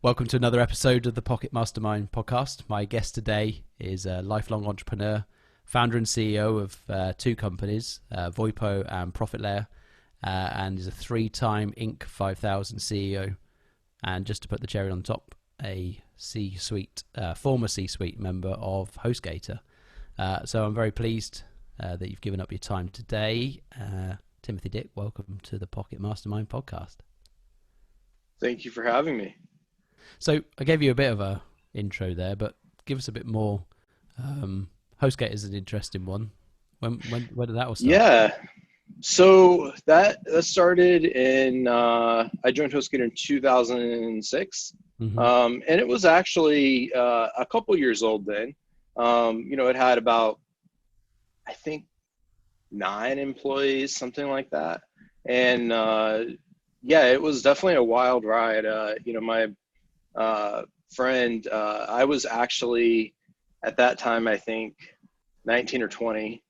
Welcome to another episode of the Pocket Mastermind podcast. My guest today is a lifelong entrepreneur, founder and CEO of two companies, VOIPO and ProfitLayer, and is a three-time Inc. 5000 CEO. And just to put the cherry on top, a C-suite, former C-suite member of HostGator. So I'm very pleased that you've given up your time today. Timothy Dick, welcome to the Pocket Mastermind podcast. Thank you for having me. So I gave you a bit of a intro there, but give us a bit more. HostGator is an interesting one. When did that all start? Yeah, so that started in I joined HostGator in 2006, and it was actually a couple years old then. It had about, I think, 9 employees, something like that, and it was definitely a wild ride. My friend, I was actually at that time, I think 19 or 20.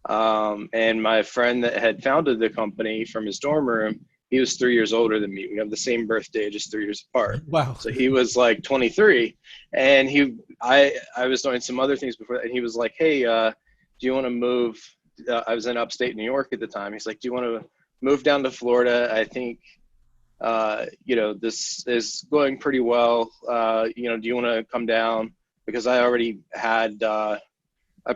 And my friend that had founded the company from his dorm room, he was 3 years older than me. We have the same birthday, just 3 years apart. Wow. So he was like 23, and I was doing some other things before that, and he was like, hey, do you want to move? I was in upstate New York at the time. He's like, do you want to move down to Florida? I think this is going pretty well. Do you want to come down? Because I already had a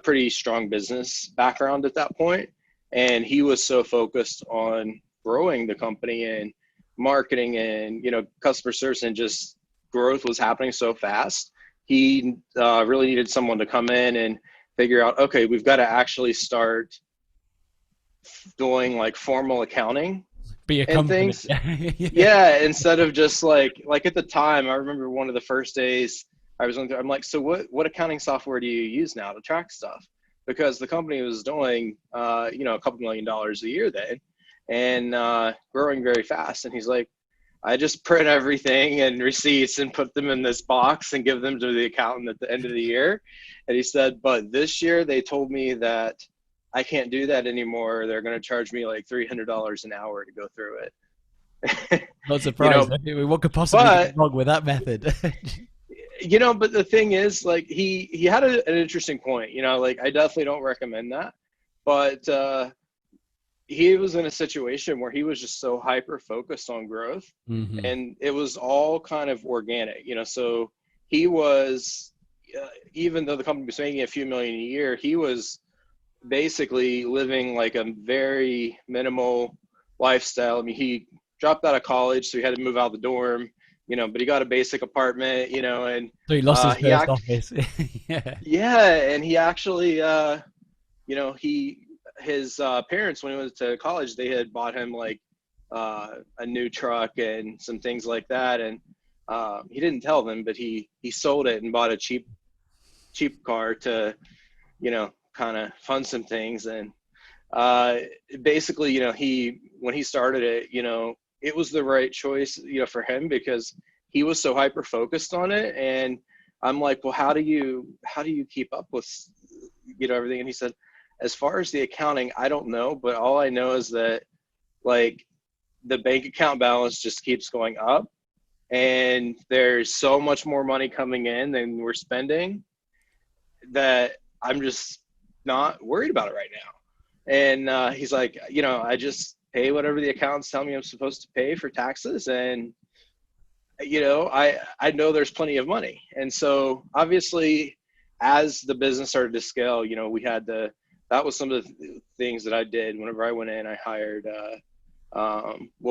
pretty strong business background at that point. And he was so focused on growing the company and marketing and, customer service, and just growth was happening so fast. He really needed someone to come in and figure out, okay, we've got to actually start doing like formal accounting. Be a and company. things. Yeah, instead of just like at the time, I remember one of the first days I was I'm like, so what accounting software do you use now to track stuff? Because the company was doing a couple $1 million a year then, and growing very fast. And he's like, I just print everything and receipts and put them in this box and give them to the accountant at the end of the year. And he said, but this year they told me that I can't do that anymore. They're going to charge me like $300 an hour to go through it. Not surprised. What could possibly go wrong with that method? But the thing is, like, he had an interesting point. I definitely don't recommend that. But he was in a situation where he was just so hyper focused on growth, and it was all kind of organic. So he was, even though the company was making a few million a year, he was basically living like a very minimal lifestyle. I mean, he dropped out of college, so he had to move out of the dorm, but he got a basic apartment, and so he lost his first office. And he actually, his parents, when he went to college, they had bought him like a new truck and some things like that, and he didn't tell them, but he sold it and bought a cheap car to, kind of fund some things. And basically, when he started it, it was the right choice, for him, because he was so hyper focused on it. And I'm like, well, how do you keep up with, everything? And he said, as far as the accounting, I don't know, but all I know is that like the bank account balance just keeps going up, and there's so much more money coming in than we're spending that I'm just not worried about it right now. And he's like, I just pay whatever the accountants tell me I'm supposed to pay for taxes, and I know there's plenty of money. And so obviously, as the business started to scale, that was some of the things that I did. Whenever I went in, I hired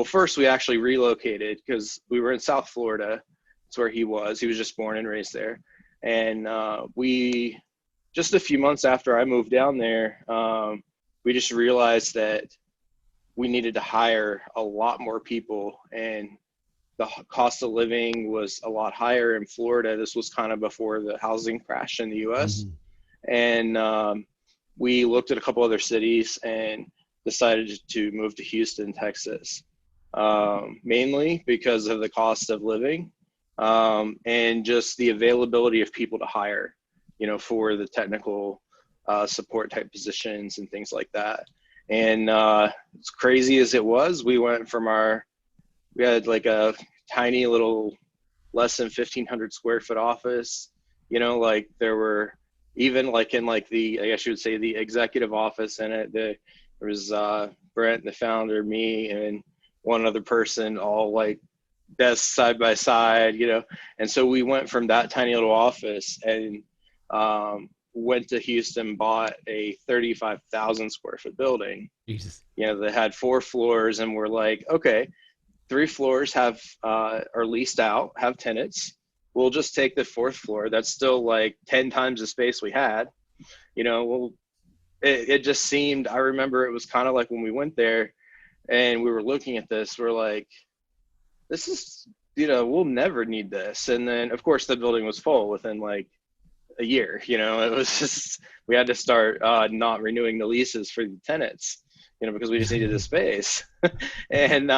first we actually relocated because we were in South Florida. That's where he was just born and raised there. And we, just a few months after I moved down there, we just realized that we needed to hire a lot more people, and the cost of living was a lot higher in Florida. This was kind of before the housing crash in the US. And we looked at a couple other cities and decided to move to Houston, Texas, mainly because of the cost of living, and just the availability of people to hire, for the technical support type positions and things like that. And as crazy as it was, we went from we had like a tiny little less than 1,500 square foot office. Like there were even like in like I guess you would say the executive office in it, there was Brent, the founder, me, and one other person, all like desks side by side, And so we went from that tiny little office and went to Houston, bought a 35,000 square foot building. Jesus. That had 4 floors, and we're like, okay, 3 floors are leased out, have tenants. We'll just take the 4th floor. That's still like 10 times the space we had. It just seemed, I remember it was kind of like when we went there and we were looking at this, we're like, this is, we'll never need this. And then of course the building was full within like a year. It was just, we had to start not renewing the leases for the tenants, because we just needed the space. And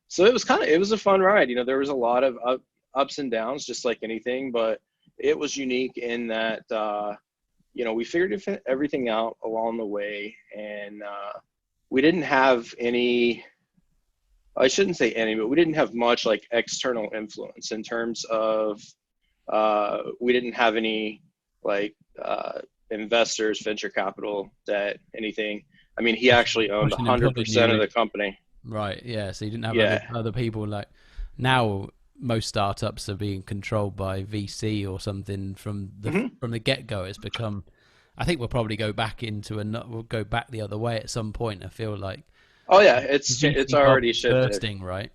so it was a fun ride. There was a lot of ups and downs, just like anything, but it was unique in that, we figured everything out along the way, and we didn't have any, I shouldn't say any, but we didn't have much like external influence in terms of, we didn't have any like investors, venture capital, debt, anything. I mean, he actually owned 100% of the company. Right. Yeah. So you didn't have other people like now. Most startups are being controlled by VC or something from the get go. It's become, I think we'll probably go back we'll go back the other way at some point. I feel like. Oh yeah, it's already shifted. Bursting, right?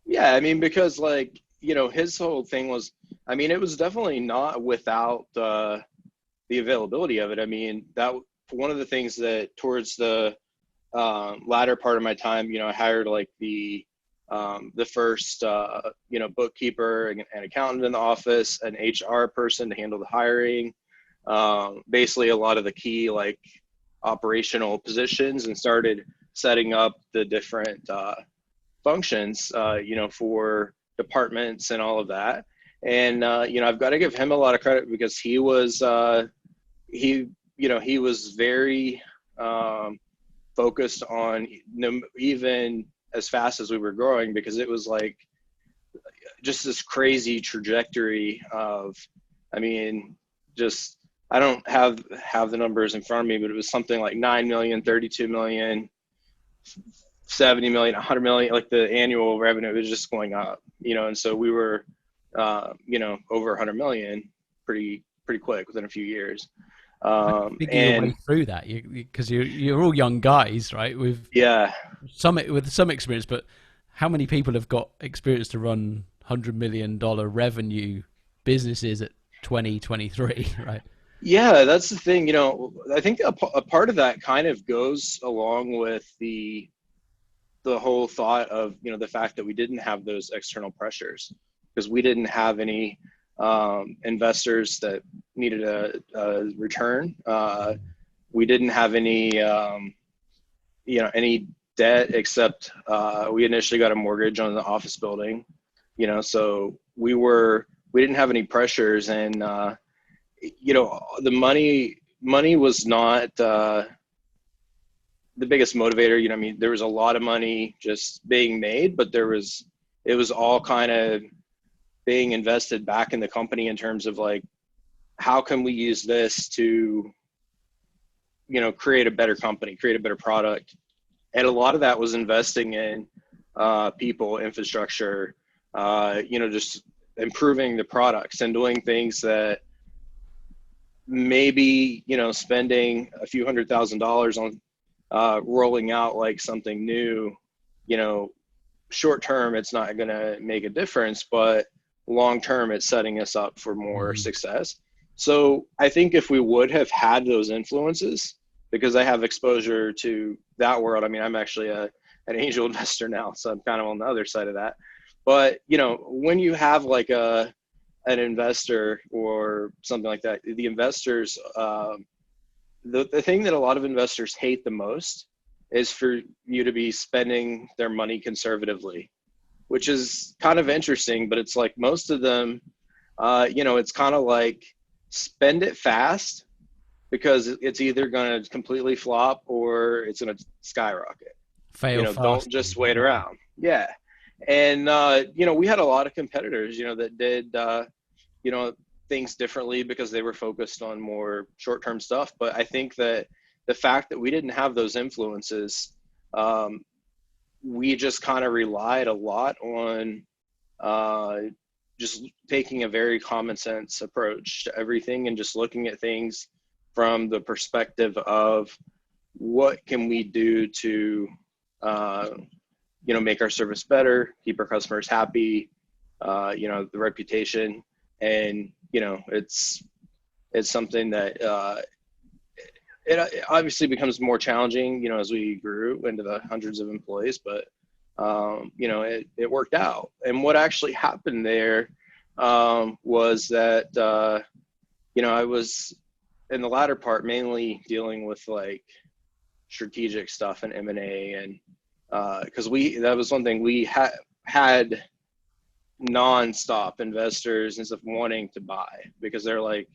Yeah, I mean, because like his whole thing was, I mean, it was definitely not without the availability of it. I mean, that one of the things that towards the latter part of my time, I hired like the first bookkeeper and accountant in the office, an HR person to handle the hiring, basically a lot of the key like operational positions, and started setting up the different functions for departments and all of that. And I've got to give him a lot of credit, because he was he was very focused on even as fast as we were growing, because it was like just this crazy trajectory of, I mean, just, I don't have the numbers in front of me, but it was something like 9 million, 32 million, 70 million, 100 million, like the annual revenue was just going up, and so we were, over 100 million pretty quick within a few years. And your way through that, because you're all young guys, right? With some experience, but how many people have got experience to run $100 million revenue businesses at 23, right? Yeah, that's the thing. I think a part of that kind of goes along with the whole thought of the fact that we didn't have those external pressures, because we didn't have any investors that needed a return. We didn't have any any debt, except we initially got a mortgage on the office building, so we didn't have any pressures. And the money was not the biggest motivator. I mean, there was a lot of money just being made, but it was all kind of being invested back in the company in terms of like, how can we use this to, create a better company, create a better product. And a lot of that was investing in people, infrastructure, just improving the products and doing things that maybe, spending a few $100,000 on rolling out like something new, short term, it's not going to make a difference, but long term, it's setting us up for more success. So I think if we would have had those influences, because I have exposure to that world. I mean, I'm actually an angel investor now, so I'm kind of on the other side of that. But when you have like an investor or something like that, the investors, the thing that a lot of investors hate the most is for you to be spending their money conservatively, which is kind of interesting. But it's like most of them, it's kind of like spend it fast, because it's either going to completely flop or it's going to skyrocket. Fail fast. Don't just wait around. Yeah. And, we had a lot of competitors, that did, things differently because they were focused on more short-term stuff. But I think that the fact that we didn't have those influences, we just kind of relied a lot on just taking a very common sense approach to everything and just looking at things from the perspective of what can we do to, make our service better, keep our customers happy, the reputation. And, it's something that it obviously becomes more challenging, as we grew into the hundreds of employees, but, it worked out. And what actually happened there was that, I was in the latter part mainly dealing with like strategic stuff and M&A, and because that was one thing we had nonstop investors and stuff wanting to buy, because they're like,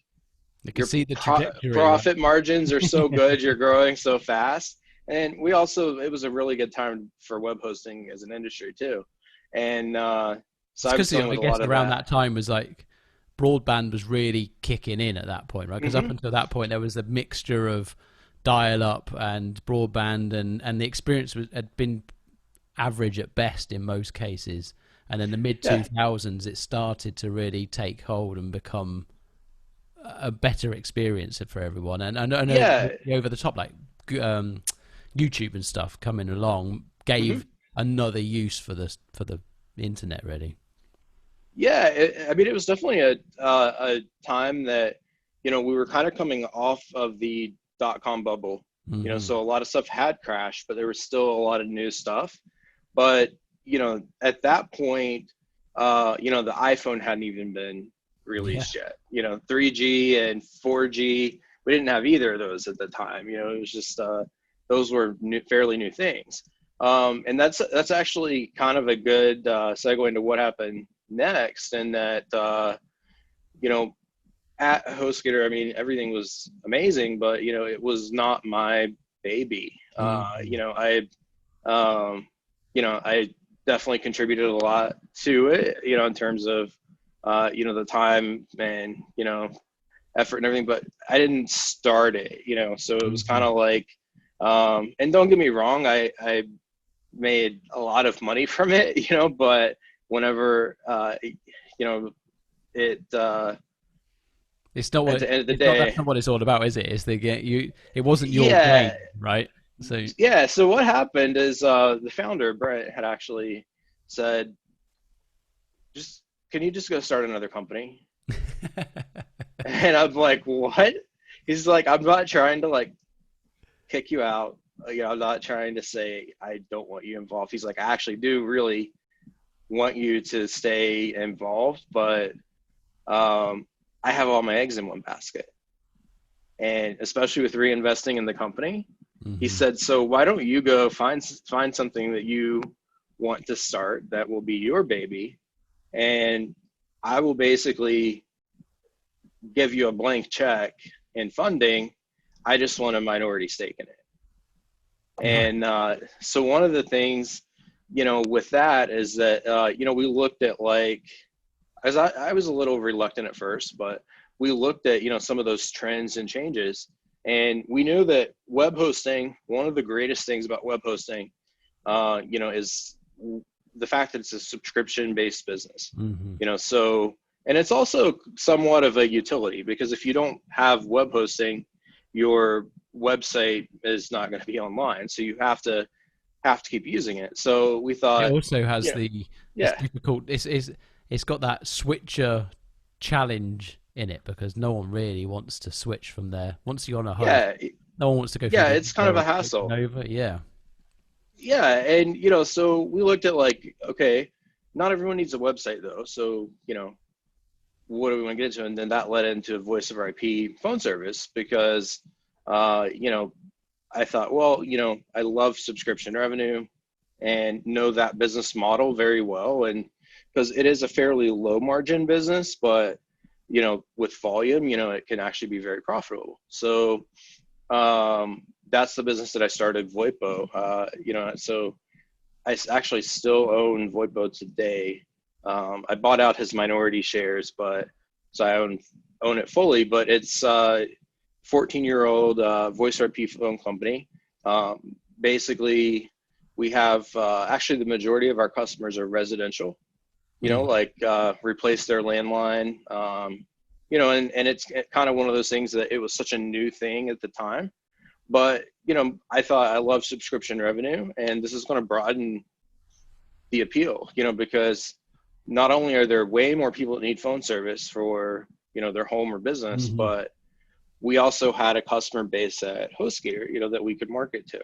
you can see the trajectory, profit right? margins are so good, you're growing so fast. And it was a really good time for web hosting as an industry too. And so I was dealing with a lot of around that time was like broadband was really kicking in at that point, right? Because up until that point there was a mixture of dial-up and broadband, and the experience had been average at best in most cases. And in the mid 2000s, it started to really take hold and become a better experience for everyone. And I know the over the top, like YouTube and stuff coming along, gave another use for the internet, really. Yeah, it was definitely a time that, we were kind of coming off of the .com bubble, so a lot of stuff had crashed, but there was still a lot of new stuff. But, at that point, the iPhone hadn't even been released yet. 3G and 4G, we didn't have either of those at the time. It was just, those were fairly new things. And that's actually kind of a good segue into what happened next. And that, at HostGator, everything was amazing, but, it was not my baby. I definitely contributed a lot to it, in terms of, the time and, effort and everything, but I didn't start it, so it was kind of like, and don't get me wrong, I made a lot of money from it, but whenever, it's not what at the end of the day, that's not what it's all about, is it? It's it wasn't your game, right? So what happened is the founder, Brett, had actually said, can you just go start another company? And I'm like, what? He's like, I'm not trying to like kick you out. I'm not trying to say I don't want you involved. He's like, I actually do really want you to stay involved, but I have all my eggs in one basket. And especially with reinvesting in the company, he said, so why don't you go find something that you want to start that will be your baby, and I will basically give you a blank check in funding. I just want a minority stake in it. And so one of the things, with that is that, we looked at like, as I was a little reluctant at first, but we looked at, some of those trends and changes. And we knew that web hosting, one of the greatest things about web hosting, is the fact that it's a subscription-based business. So, and it's also somewhat of a utility, because if you don't have web hosting, your website is not going to be online. So you have to keep using it. So we thought it also has it's difficult. It's got that switcher challenge in it, because no one really wants to switch from there. Once you're on a host, no one wants to go. It's kind of a hassle. And so we looked at like, okay, not everyone needs a website though. So what do we want to get into? And then that led into a voice over IP phone service, because I thought, well, I love subscription revenue and know that business model very well, and because it is a fairly low margin business, but with volume, it can actually be very profitable. So that's the business that I started, VOIPO. So actually still own VOIPO today. I bought out his minority shares, but so I own it fully. But it's 14-year-old voice IP phone company. Basically, we have actually the majority of our customers are residential. Like replace their landline. And it's kind of one of those things that it was such a new thing at the time. But I thought I love subscription revenue, and this is going to broaden the appeal. Because not only are there way more people that need phone service for their home or business, but we also had a customer base at HostGator, that we could market to.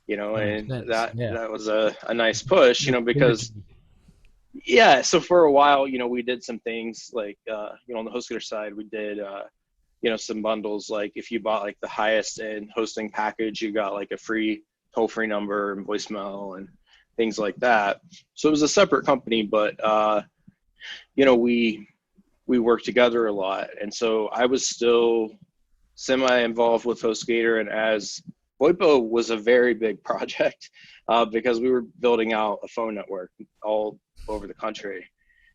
And that was a nice push, because so for a while, we did some things like on the HostGator side, we did some bundles, like if you bought like the highest end hosting package, you got like a free toll-free number and voicemail and things like that. So it was a separate company, but we worked together a lot. And so I was still semi-involved with HostGator, and as VOIPO was a very big project because we were building out a phone network all over the country.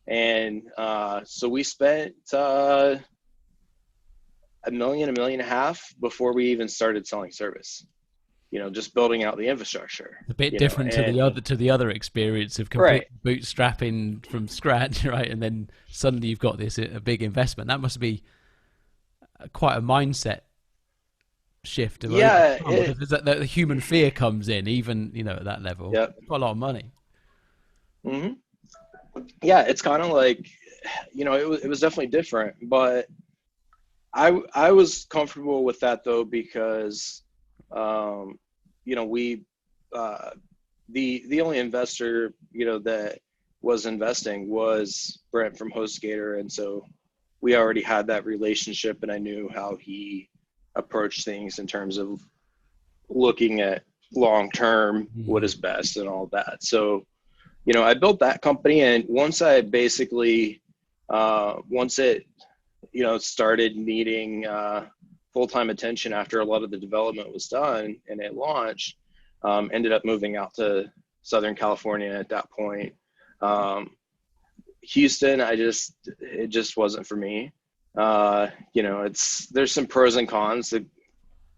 And so we spent $1 million, $1.5 million before we even started selling service. Just building out the infrastructure. A bit different to the other experience of complete bootstrapping from scratch, right? And then suddenly you've got a big investment. That must be quite a mindset shift. Because the human fear comes in, even at that level. Yep. Quite a lot of money. Mm-hmm. Yeah, it's kind of like it was definitely different, but I was comfortable with that though, because we the only investor that was investing was Brent from HostGator, and so we already had that relationship, and I knew how he approached things in terms of looking at long term what is best and all that. So I built that company, and once I basically once it started needing full-time attention after a lot of the development was done and it launched, ended up moving out to Southern California at that point. Houston, it just wasn't for me. There's some pros and cons. The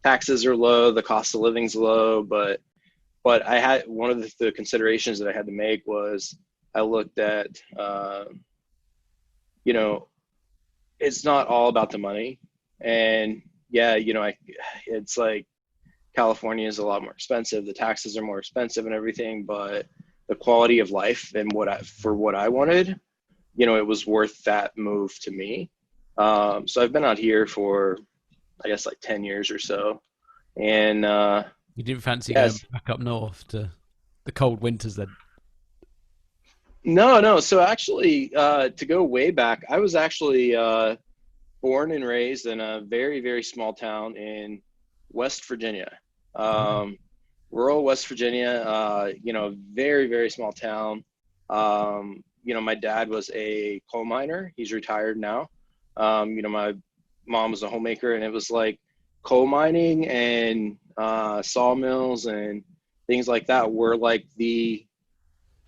taxes are low, the cost of living's low, but I had one of the considerations that I had to make was I looked at, it's not all about the money. And it's like California is a lot more expensive. The taxes are more expensive and everything, but the quality of life and for what I wanted, it was worth that move to me. So I've been out here for, I guess, like 10 years or so. And you didn't fancy going back up north to the cold winters then? No. So actually, to go way back, I was actually born and raised in a very, very small town in West Virginia. Rural West Virginia, very, very small town. My dad was a coal miner. He's retired now. My mom was a homemaker, and it was like coal mining and sawmills and things like that were like the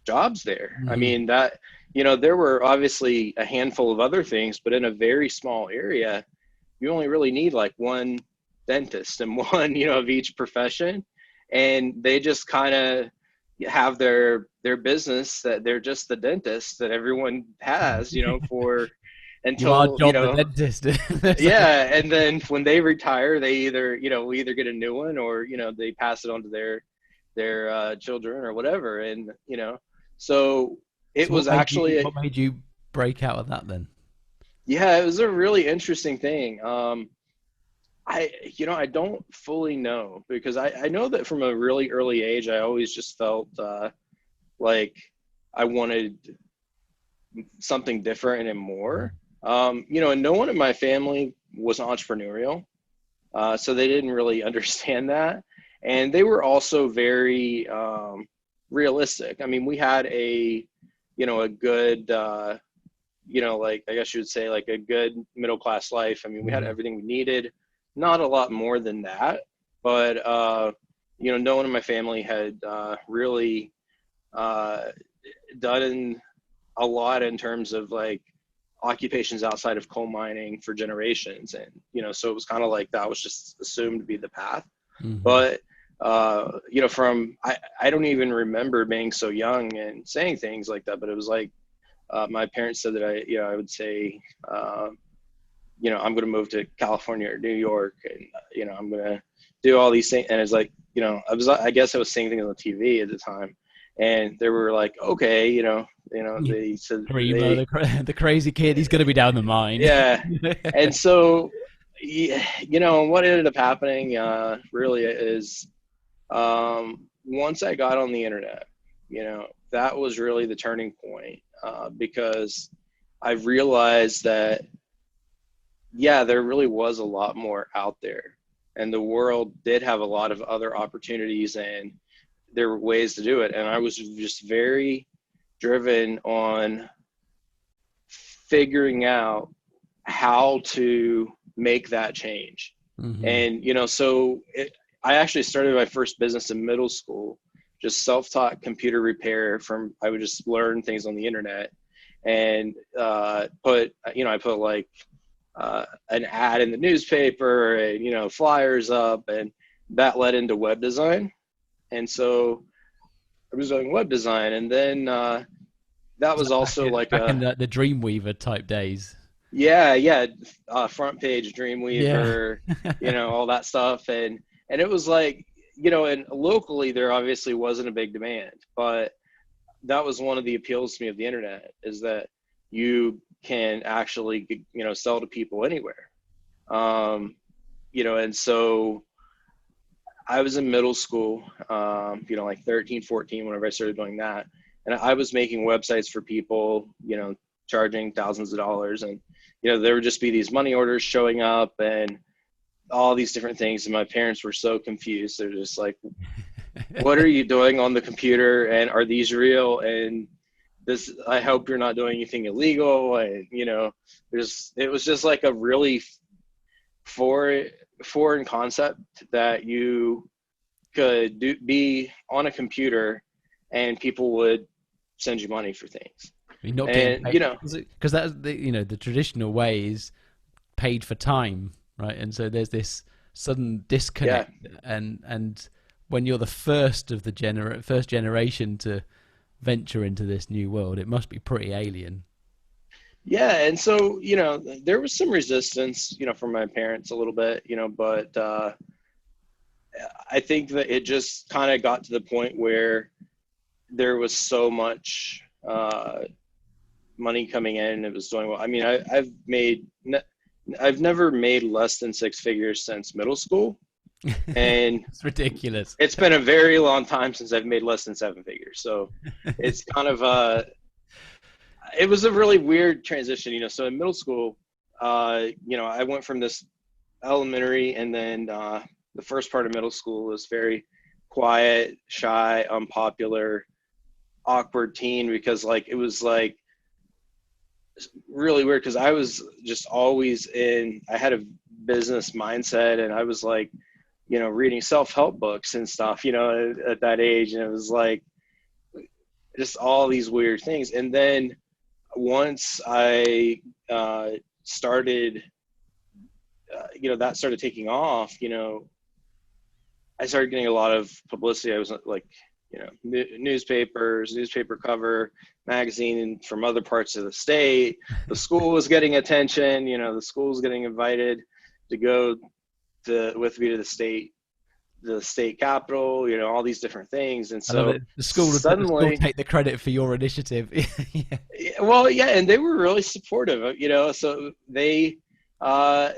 jobs there. I mean, that, there were obviously a handful of other things, but in a very small area, you only really need like one dentist and one, of each profession. And they just kind of have their business that they're just the dentist that everyone has, for until, the dentist. Yeah. And then when they retire, they either, we either get a new one or, they pass it on to their children or whatever. And, so was actually what made you break out of that then? Yeah, it was a really interesting thing. I don't fully know, because I know that from a really early age, I always just felt like I wanted something different and more. And no one in my family was entrepreneurial, so they didn't really understand that. And they were also very realistic. I mean, we had a good, like, I guess you would say, like a good middle-class life. I mean, we had everything we needed, not a lot more than that, but, no one in my family had really done a lot in terms of like occupations outside of coal mining for generations. And, so it was kind of like that was just assumed to be the path. But, I don't even remember being so young and saying things like that, but it was like, my parents said that I would say, I'm going to move to California or New York, and, I'm going to do all these things. And it's like, I guess I was seeing things on TV at the time, and they were like, okay, they said the crazy kid, he's going to be down the mine. Yeah. And so, what ended up happening, really is, once I got on the internet, that was really the turning point, because I realized that, there really was a lot more out there, and the world did have a lot of other opportunities, and there were ways to do it. And I was just very driven on figuring out how to make that change. And, I actually started my first business in middle school, just self-taught computer repair I would just learn things on the internet, and I put like an ad in the newspaper, and, flyers up, and that led into web design. And so I was doing web design, and then that was also back in the Dreamweaver type days. Yeah. Front page Dreamweaver, all that stuff. And it was like, and locally there obviously wasn't a big demand, but that was one of the appeals to me of the internet, is that you can actually, sell to people anywhere. And so I was in middle school, like 13, 14, whenever I started doing that. And I was making websites for people, charging thousands of dollars. And, there would just be these money orders showing up and all these different things. And my parents were so confused. They're just like, what are you doing on the computer? And are these real? And I hope you're not doing anything illegal. And, it was just like a really foreign concept that you could be on a computer and people would send you money for things. You're not getting paid, because that's the traditional way is paid for time, right? And so there's this sudden disconnect, and when you're the first of the first generation to venture into this new world, it must be pretty alien. Yeah. And so, there was some resistance, from my parents a little bit, but I think that it just kind of got to the point where there was so much money coming in. It was doing well. I mean, I've never made less than six figures since middle school. And it's ridiculous. It's been a very long time since I've made less than seven figures. So it's kind of it was a really weird transition, So in middle school, I went from this elementary, and then the first part of middle school was very quiet, shy, unpopular, awkward teen, because it was really weird, because I was just always I had a business mindset, and I was reading self-help books and stuff, at that age. And it was just all these weird things. And then once I started, that started taking off, I started getting a lot of publicity. I was newspapers, newspaper cover, magazine from other parts of the state. The school was getting attention, the school was getting invited to go with me to the state capitol, all these different things. And so the school suddenly take the credit for your initiative. Yeah. Well, yeah. And they were really supportive, so they, I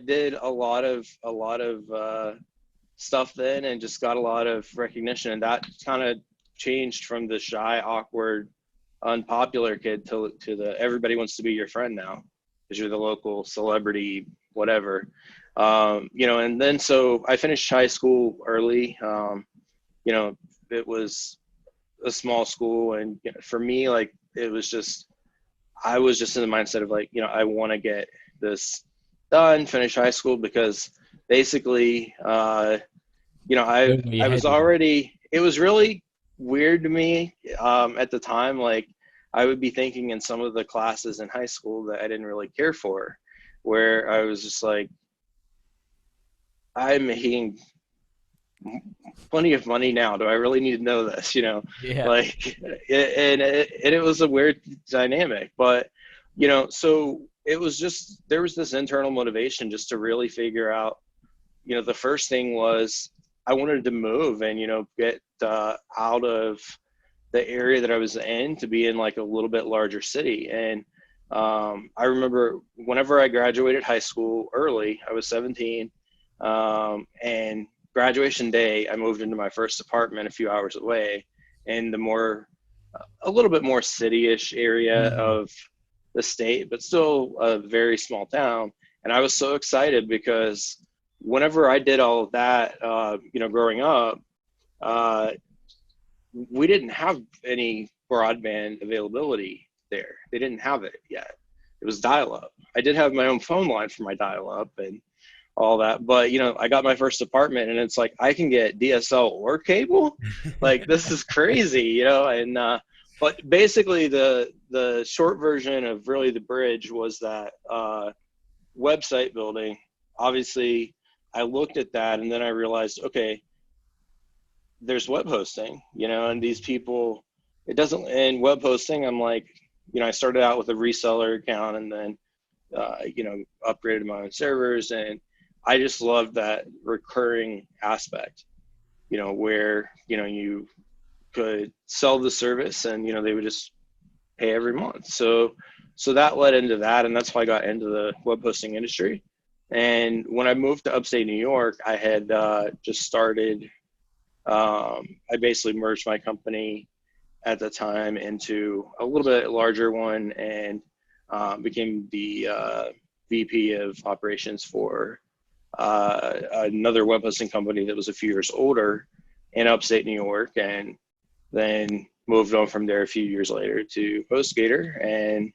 did a lot of stuff then, and just got a lot of recognition, and that kind of changed from the shy, awkward, unpopular kid to the everybody wants to be your friend now, because you're the local celebrity, whatever. And then so I finished high school early. It was a small school, and for me, it was just, I was just in the mindset of I want to get this done, finish high school, because basically, I was already, it was really weird to me at the time. Like, I would be thinking in some of the classes in high school that I didn't really care for, where I was just like, I'm making plenty of money now. Do I really need to know this? Yeah. Like, it was a weird dynamic, but, so it was just, there was this internal motivation just to really figure out, the first thing was I wanted to move and, get out of the area that I was in to be in like a little bit larger city. And I remember whenever I graduated high school early, I was 17, and graduation day, I moved into my first apartment a few hours away in a little bit more city-ish area Mm-hmm. of the state, but still a very small town. And I was so excited because whenever I did all of that, growing up, we didn't have any broadband availability there. They didn't have it yet. It was dial-up. I did have my own phone line for my dial-up and all that, but I got my first apartment and it's like I can get DSL or cable. Like, this is crazy, and but basically the short version of really the bridge was that website building. Obviously, I looked at that and then I realized, okay, there's web hosting, and these people, it doesn't, in web hosting, I'm like, I started out with a reseller account and then, upgraded my own servers. And I just loved that recurring aspect, where, you could sell the service and, they would just pay every month. So that led into that. And that's how I got into the web hosting industry. And when I moved to upstate New York, I had just started, I basically merged my company at the time into a little bit larger one and became the VP of operations for another web hosting company that was a few years older in upstate New York, and then moved on from there a few years later to HostGator. And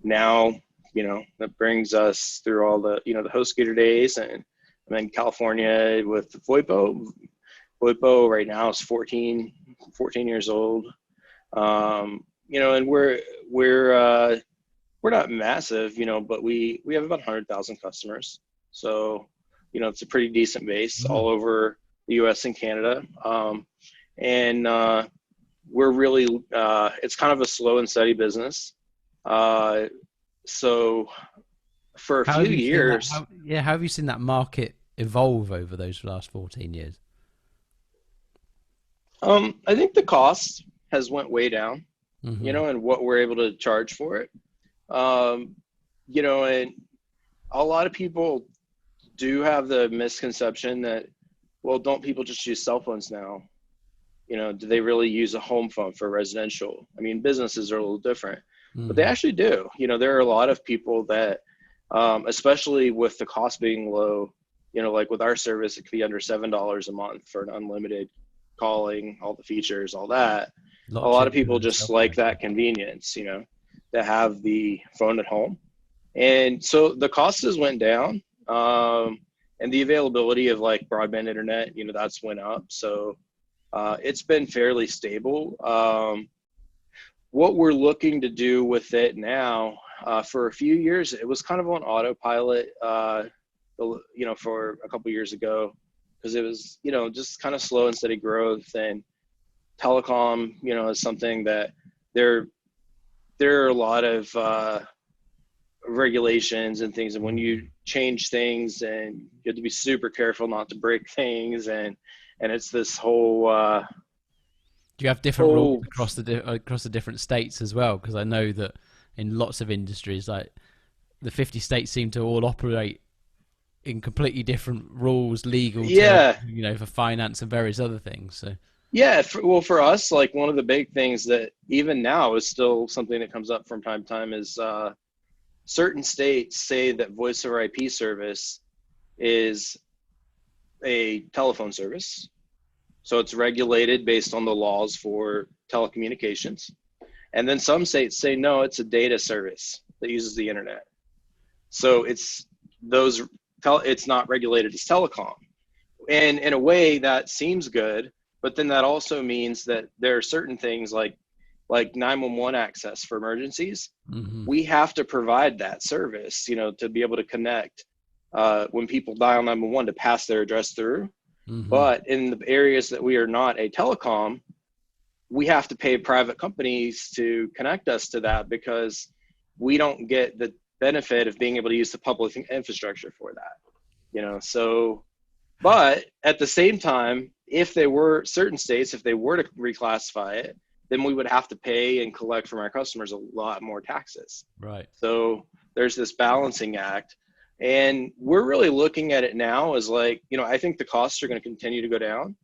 now, that brings us through all the, the HostGator days, and I'm in California with VOIPO. VOIPO right now is 14 years old. And we're not massive, but we have about 100,000 customers. So, it's a pretty decent base all over the US and Canada. And we're really, it's kind of a slow and steady business. So for a How few have you seen that? years, How have you seen that market evolve over those last 14 years? I think the cost has went way down, Mm-hmm. and what we're able to charge for it. And a lot of people do have the misconception that, well, don't people just use cell phones now? Do they really use a home phone for residential? I mean, businesses are a little different, but they Mm-hmm. actually do. There are a lot of people that, especially with the cost being low, like with our service, it could be under $7 a month for an unlimited calling, all the features, all that. A lot A lot of cheaper people than a just cell like phone. that convenience, to have the phone at home. And so the costs went down, and the availability of like broadband internet, that's went up. So it's been fairly stable. What we're looking to do with it now, for a few years, it was kind of on autopilot, for a couple years ago, because it was, just kind of slow and steady growth. And telecom, is something that there are a lot of regulations and things, and when you change things, and you have to be super careful not to break things, and it's this whole Do you have different rules whole across the different states as well? Because I know that in lots of industries, like the 50 states seem to all operate in completely different rules, legal terms, yeah. for finance and various other things. So Yeah, for us, like one of the big things that even now is still something that comes up from time to time is certain states say that voice over IP service is a telephone service. So it's regulated based on the laws for telecommunications. And then some states say, no, it's a data service that uses the internet. So it's not regulated as telecom. And in a way that seems good, But then that also means that there are certain things like 911 access for emergencies. Mm-hmm. We have to provide that service, to be able to connect when people dial 911 to pass their address through. Mm-hmm. But in the areas that we are not a telecom, we have to pay private companies to connect us to that because we don't get the benefit of being able to use the public infrastructure for that, so, but at the same time, if they were certain states, if they were to reclassify it, then we would have to pay and collect from our customers a lot more taxes. Right. So there's this balancing act. And we're really looking at it now as like, I think the costs are going to continue to go down.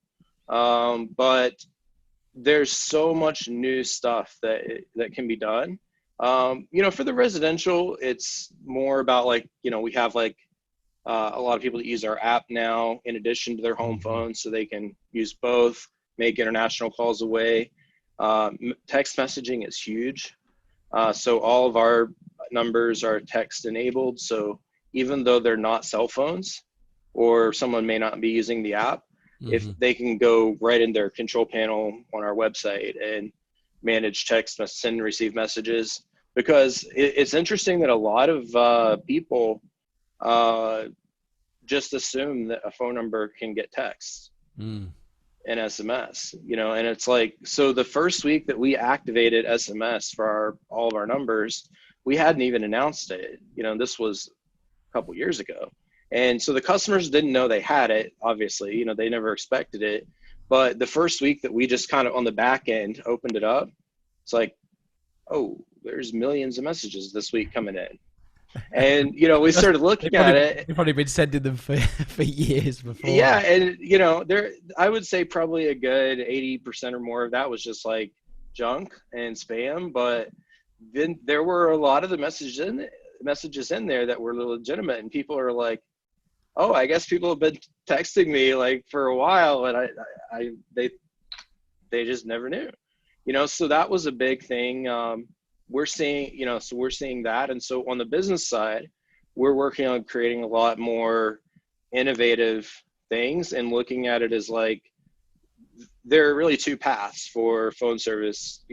But there's so much new stuff that can be done. For the residential, it's more about like, we have like a lot of people that use our app now in addition to their home phone, so they can use both, make international calls away. Text messaging is huge. So all of our numbers are text enabled. So even though they're not cell phones or someone may not be using the app, if they can go right in their control panel on our website and manage text, send and receive messages, because it's interesting that a lot of people just assume that a phone number can get texts and SMS, and it's like, so the first week that we activated SMS for all of our numbers, we hadn't even announced it. This was a couple years ago. And so the customers didn't know they had it, obviously, they never expected it. But the first week that we just kind of on the back end opened it up, it's like, oh, there's millions of messages this week coming in. And, we started looking at it. You've probably been sending them for years before. Yeah. And, I would say probably a good 80% or more of that was just like junk and spam. But then there were a lot of the messages in there that were legitimate, and people are like, oh, I guess people have been texting me like for a while, and they just never knew, so that was a big thing. We're seeing that. And so on the business side, we're working on creating a lot more innovative things and looking at it as like, there are really two paths for phone service,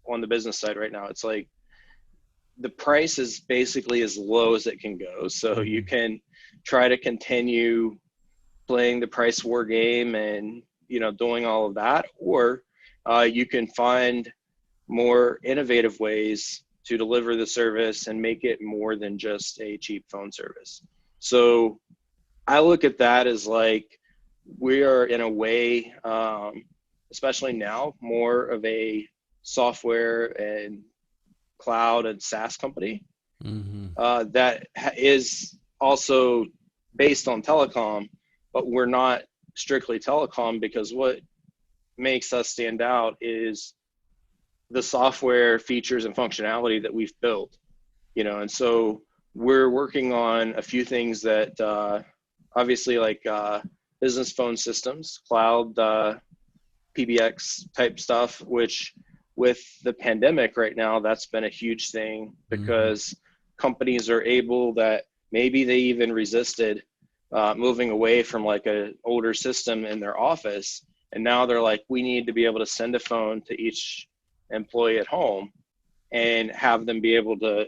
on the business side right now. It's like, the price is basically as low as it can go. So you can try to continue playing the price war game and, doing all of that, or you can find more innovative ways to deliver the service and make it more than just a cheap phone service. So I look at that as like, we are in a way, especially now, more of a software and cloud and SaaS company that is also based on telecom, but we're not strictly telecom, because what makes us stand out is the software features and functionality that we've built, and so we're working on a few things that obviously like business phone systems, cloud, PBX type stuff, which with the pandemic right now, that's been a huge thing, because companies are able that maybe they even resisted moving away from like an older system in their office. And now they're like, we need to be able to send a phone to each employee at home and have them be able to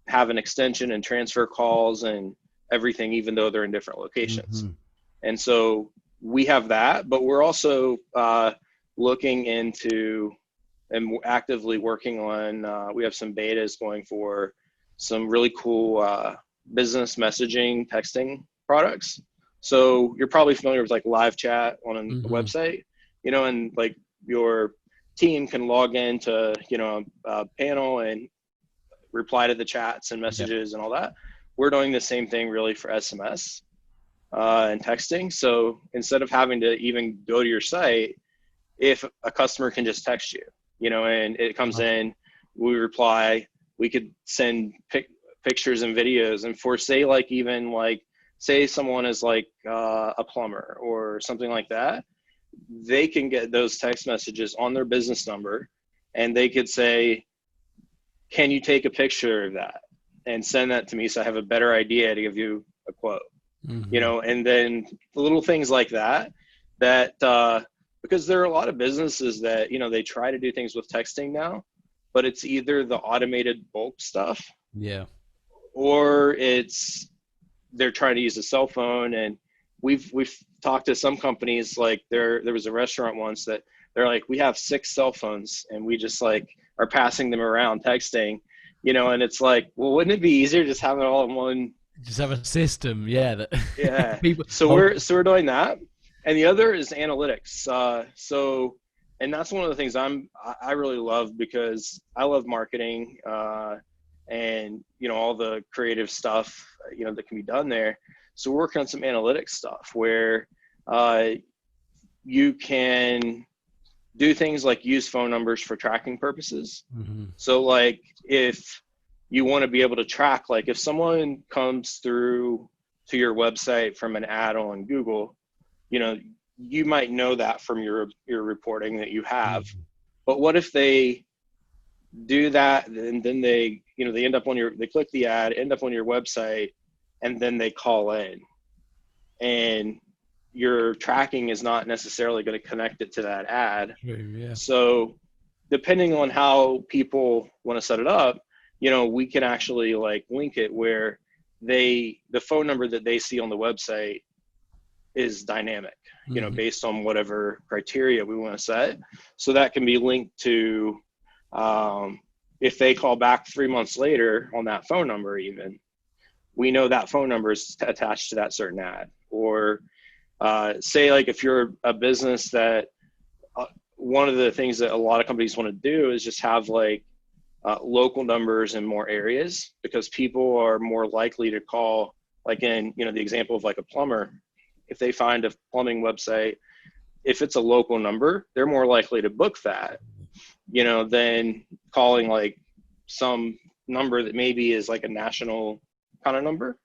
have an extension and transfer calls and everything, even though they're in different locations. And so we have that, but we're also looking into and actively working on, we have some betas going for some really cool business messaging texting products. So you're probably familiar with like live chat on a website, and like your team can log into, a panel and reply to the chats and messages and all that. We're doing the same thing really for SMS and texting. So instead of having to even go to your site, if a customer can just text you, and it comes in, we reply, we could send pictures and videos. And for say someone is like a plumber or something like that, they can get those text messages on their business number, and they could say, can you take a picture of that and send that to me so I have a better idea to give you a quote, and then little things like that because there are a lot of businesses that, they try to do things with texting now, but it's either the automated bulk stuff, Yeah. or they're trying to use a cell phone. And we've talked to some companies, like there was a restaurant once that they're like, we have 6 cell phones and we just like are passing them around texting, and it's like, well, wouldn't it be easier just having it all in one? Just have a system, yeah. That Yeah. people. So we're doing that, and the other is analytics. And that's one of the things I really love, because I love marketing, and all the creative stuff that can be done there. So we're working on some analytics stuff where you can do things like use phone numbers for tracking purposes. Mm-hmm. So like if you want to be able to track, like if someone comes through to your website from an ad on Google, you might know that from your reporting that you have. Mm-hmm. But what if they do that and then they end up they click the ad, end up on your website, and then they call in, and your tracking is not necessarily going to connect it to that ad. True, yeah. So depending on how people want to set it up, we can actually like link it where the phone number that they see on the website is dynamic, Mm-hmm. based on whatever criteria we want to set. So that can be linked to, if they call back 3 months later on that phone number, even, we know that phone number is attached to that certain ad. Or say like if you're a business that one of the things that a lot of companies want to do is just have like local numbers in more areas, because people are more likely to call, like in the example of like a plumber. If they find a plumbing website, if it's a local number, they're more likely to book that, than calling like some number that maybe is like a national kind of number.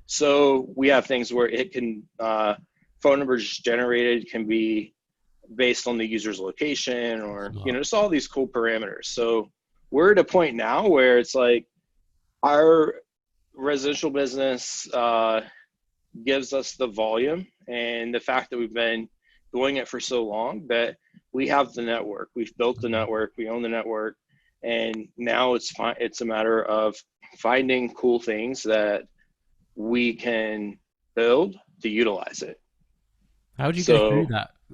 So we have things where it can phone numbers generated can be based on the user's location, or just all these cool parameters. So we're at a point now where it's like our residential business gives us the volume, and the fact that we've been doing it for so long that we have the network, we've built the network, we own the network, and now it's a matter of finding cool things that we can build to utilize it. How do you go through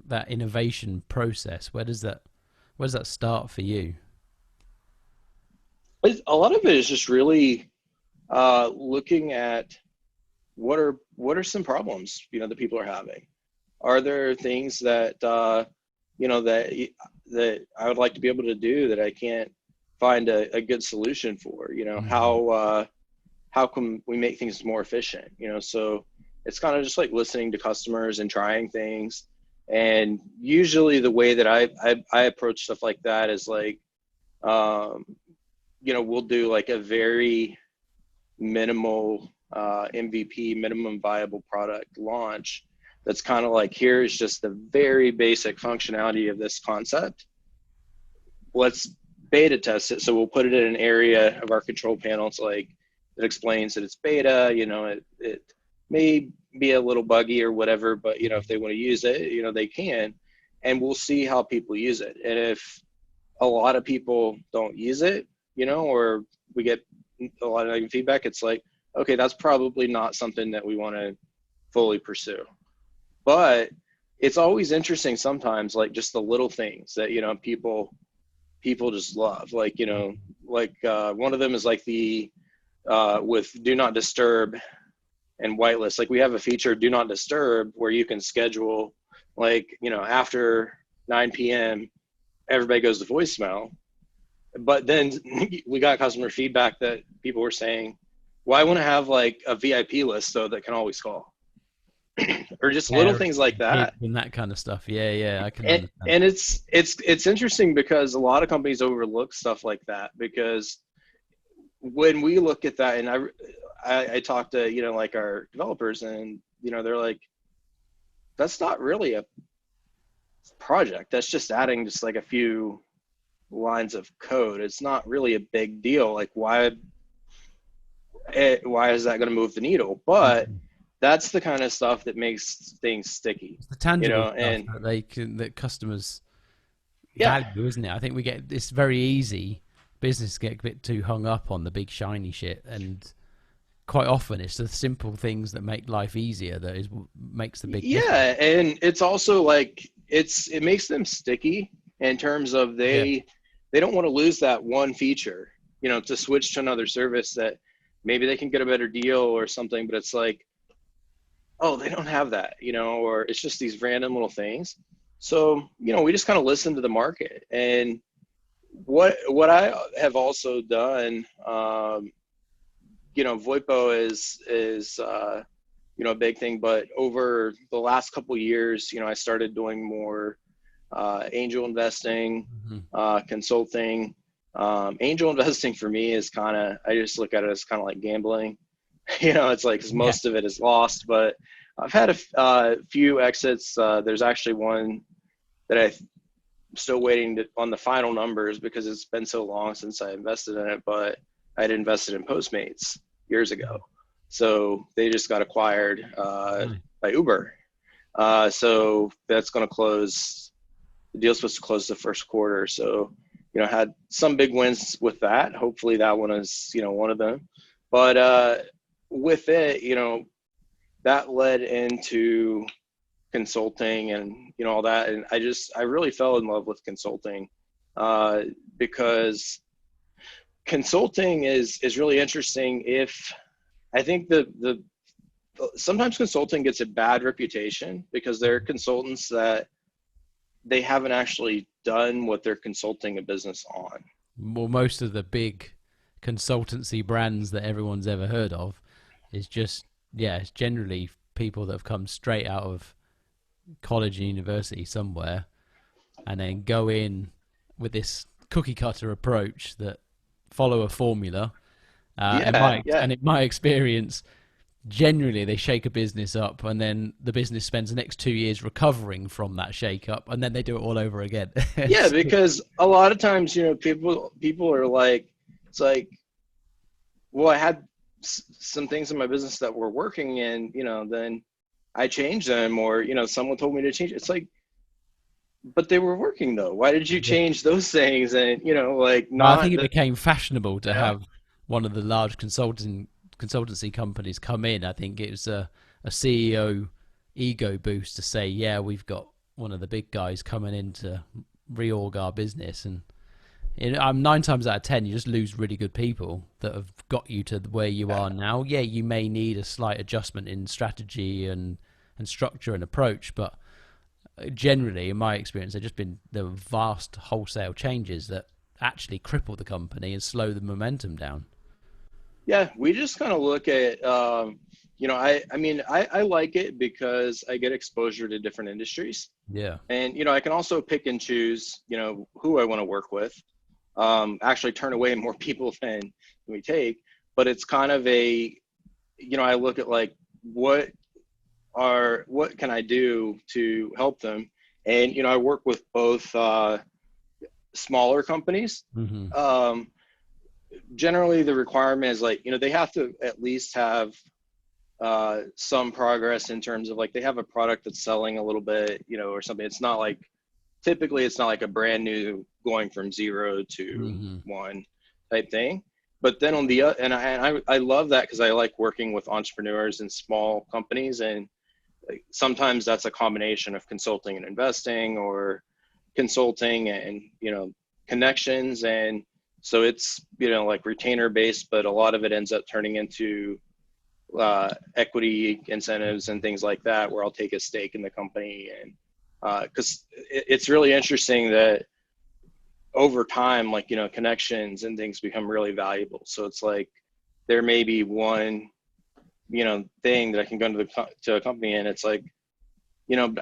that innovation process? Where does that start for you? A lot of it is just really looking at what are some problems that people are having. Are there things that that I would like to be able to do that I can't find a good solution for? Mm-hmm. How can we make things more efficient? So it's kind of just like listening to customers and trying things. And usually the way that I approach stuff like that is like, we'll do like a very minimal MVP, minimum viable product launch. That's kind of like, here's just the very basic functionality of this concept. Let's beta test it. So we'll put it in an area of our control panels, like it explains that it's beta, it may be a little buggy or whatever, but if they want to use it, they can, and we'll see how people use it. And if a lot of people don't use it, or we get a lot of negative feedback, it's like, okay, that's probably not something that we want to fully pursue. But it's always interesting sometimes, like just the little things that, people just love. Like, one of them is like the, with do not disturb and whitelist. Like we have a feature, do not disturb, where you can schedule like, after 9 p.m., everybody goes to voicemail. But then we got customer feedback that people were saying, well, I want to have like a VIP list so that can always call. Or just little things like that. And that kind of stuff. Yeah, I can understand. And it's interesting because a lot of companies overlook stuff like that, because when we look at that, and I talk to, like our developers, and, they're like, that's not really a project. That's just adding just like a few lines of code. It's not really a big deal. Like why is that going to move the needle? But that's the kind of stuff that makes things sticky, It's the tangible stuff and that that customers yeah, value, isn't it? I think we get it's very easy business get a bit too hung up on the big shiny shit, and quite often it's the simple things that make life easier that is makes the big difference. yeah. And it's also like, it makes them sticky in terms of Yeah, they don't want to lose that one feature, to switch to another service that maybe they can get a better deal or something, but it's like, oh, they don't have that, or it's just these random little things. So, we just kind of listen to the market. And what I have also done, VoIPO is a big thing, but over the last couple of years, I started doing more angel investing, hmm consulting. Angel investing for me is I just look at it as kind of like gambling. It's like, 'cause yeah, most of it is lost, but I've had a few exits. There's actually one that I'm still waiting on the final numbers because it's been so long since I invested in it, but I'd invested in Postmates years ago. So they just got acquired nice. by Uber. So that's going to close. The deal's supposed to close the first quarter. So, had some big wins with that. Hopefully that one is, one of them. But with it, that led into consulting and, all that. And I really fell in love with consulting because consulting is really interesting. I think the sometimes consulting gets a bad reputation because there are consultants that they haven't actually done what they're consulting a business on. Well, most of the big consultancy brands that everyone's ever heard of is just, yeah, it's generally people that have come straight out of college and university somewhere and then go in with this cookie cutter approach that follow a formula. Yeah, yeah, In my experience, generally they shake a business up and then the business spends the next 2 years recovering from that shake up and then they do it all over again. yeah. Because a lot of times, people are like, it's like, well, I had some things in my business that were working, and then I changed them, or someone told me to change. It's like, but they were working though. Why did you Yeah. change those things? And like, Well, I think not it that. became fashionable to Yeah, have one of the large consultancy companies come in. I think it was a CEO ego boost to say, yeah, we've got one of the big guys coming in to reorg our business. And I'm 9 times out of 10, you just lose really good people that have got you to where you yeah, are now. Yeah, you may need a slight adjustment in strategy and structure and approach, but generally, in my experience, they've just been the vast wholesale changes that actually cripple the company and slow the momentum down. yeah. We just kind of look at, I mean, I like it because I get exposure to different industries, Yeah. and I can also pick and choose, who I want to work with. Actually, turn away more people than we take, but it's kind of I look at like, what can I do to help them? And I work with both smaller companies. hmm Um, Generally, the requirement is like, they have to at least have some progress in terms of like they have a product that's selling a little bit, or something. It's not like, typically it's not like a brand new going from 0 to hmm 1 type thing. But then on the and I love that because I like working with entrepreneurs and small companies, and like, sometimes that's a combination of consulting and investing, or consulting and connections. And so it's like retainer based, but a lot of it ends up turning into equity incentives and things like that, where I'll take a stake in the company. And because it's really interesting that over time, like connections and things become really valuable. So it's like there may be one thing that I can go to a company, and it's like,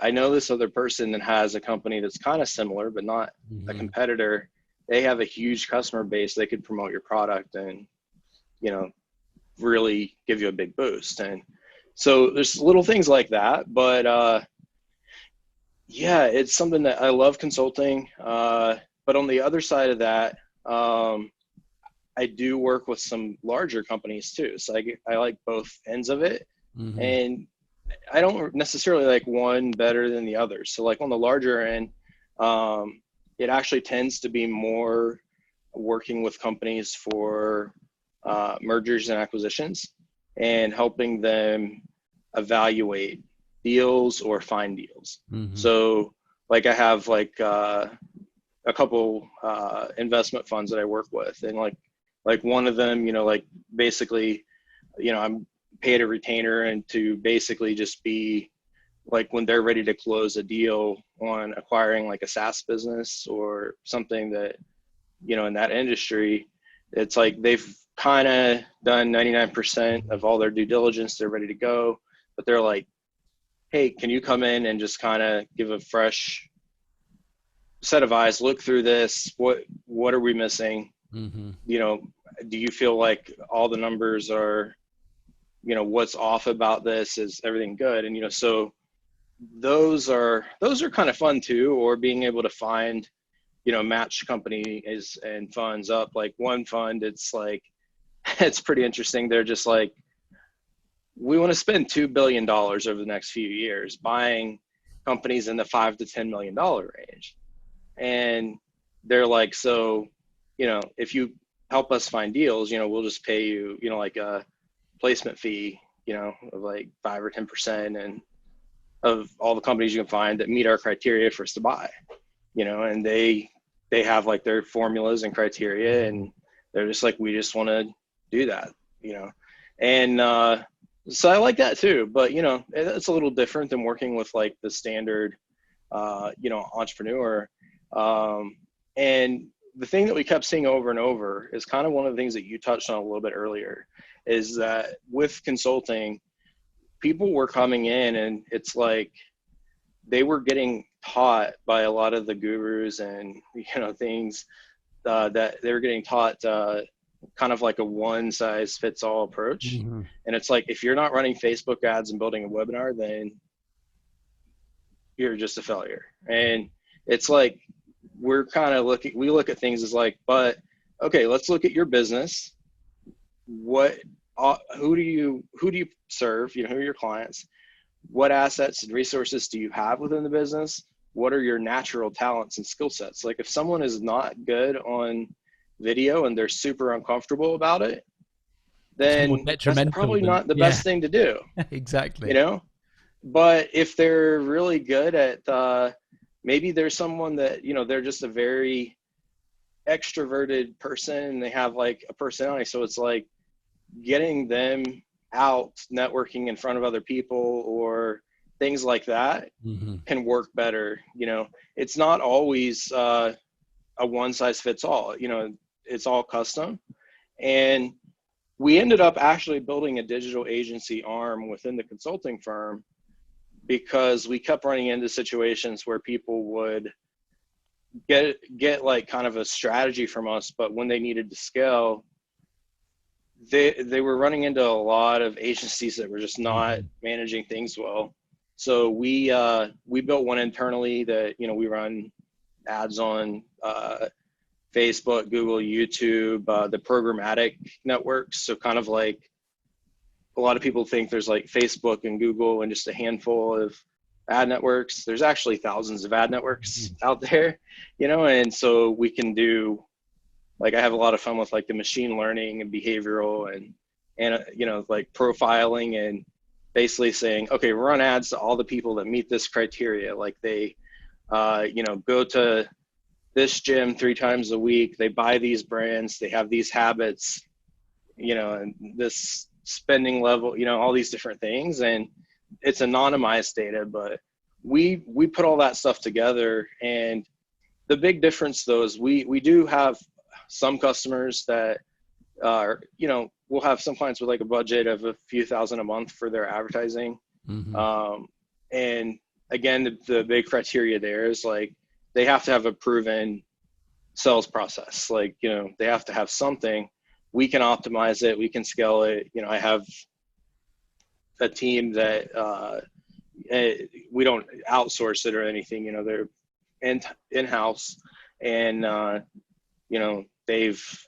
I know this other person that has a company that's kind of similar but not a hmm competitor. They have a huge customer base. They could promote your product and really give you a big boost. And so there's little things like that. But yeah, it's something that I love, consulting. But on the other side of that, I do work with some larger companies too. So I like both ends of it. Mm-hmm. And I don't necessarily like one better than the other. So like on the larger end, it actually tends to be more working with companies for mergers and acquisitions and helping them evaluate deals or find deals. Mm-hmm. So like I have like a couple investment funds that I work with, and like one of them, like basically, I'm paid a retainer and to basically just be like when they're ready to close a deal on acquiring like a SaaS business or something that, in that industry, it's like they've kind of done 99% of all their due diligence. They're ready to go, but they're like, hey, can you come in and just kind of give a fresh set of eyes, look through this? What are we missing? Mm-hmm. Do you feel like all the numbers are, what's off about this? Is everything good? And, so those are kind of fun too, or being able to find, match companies and funds up. Like one fund, it's like, it's pretty interesting. They're just like, we want to spend $2 billion over the next few years buying companies in the $5 to $10 million range. And they're like, so, if you help us find deals, we'll just pay you, like a placement fee, of like 5 or 10% and of all the companies you can find that meet our criteria for us to buy, and they have like their formulas and criteria, and they're just like, we just want to do that, and so I like that too. But it's a little different than working with like the standard entrepreneur. And the thing that we kept seeing over and over is kind of one of the things that you touched on a little bit earlier, is that with consulting, people were coming in and it's like they were getting taught by a lot of the gurus and things that they were getting taught kind of like a one size fits all approach. Mm-hmm. And it's like, if you're not running Facebook ads and building a webinar, then you're just a failure. And it's like, we're kind of we look at things as like, but okay, let's look at your business. Who do you serve? Who are your clients? What assets and resources do you have within the business? What are your natural talents and skill sets? Like if someone is not good on video and they're super uncomfortable about it, then that's probably not the best thing to do. Exactly. But if they're really good at, maybe there's someone that, they're just a very extroverted person and they have like a personality. So it's like getting them out networking in front of other people or things like that can work better. It's not always a one size fits all, it's all custom. And we ended up actually building a digital agency arm within the consulting firm because we kept running into situations where people would get like kind of a strategy from us, but when they needed to scale, they were running into a lot of agencies that were just not managing things well. So we built one internally that, we run ads on Facebook, Google, YouTube, the programmatic networks. So kind of like a lot of people think there's like Facebook and Google and just a handful of ad networks. There's actually thousands of ad networks out there, and so we can do, like, I have a lot of fun with like the machine learning and behavioral and like profiling and basically saying, okay, run ads to all the people that meet this criteria. Like they, go to this gym 3 times a week, they buy these brands, they have these habits, and this spending level, all these different things. And it's anonymized data, but we put all that stuff together. And the big difference though is we do have some customers that are, we'll have some clients with like a budget of a few thousand a month for their advertising. And again, the big criteria there is like, they have to have a proven sales process. Like, they have to have something. We can optimize it. We can scale it. I have a team that we don't outsource it or anything. They're in-house, and they've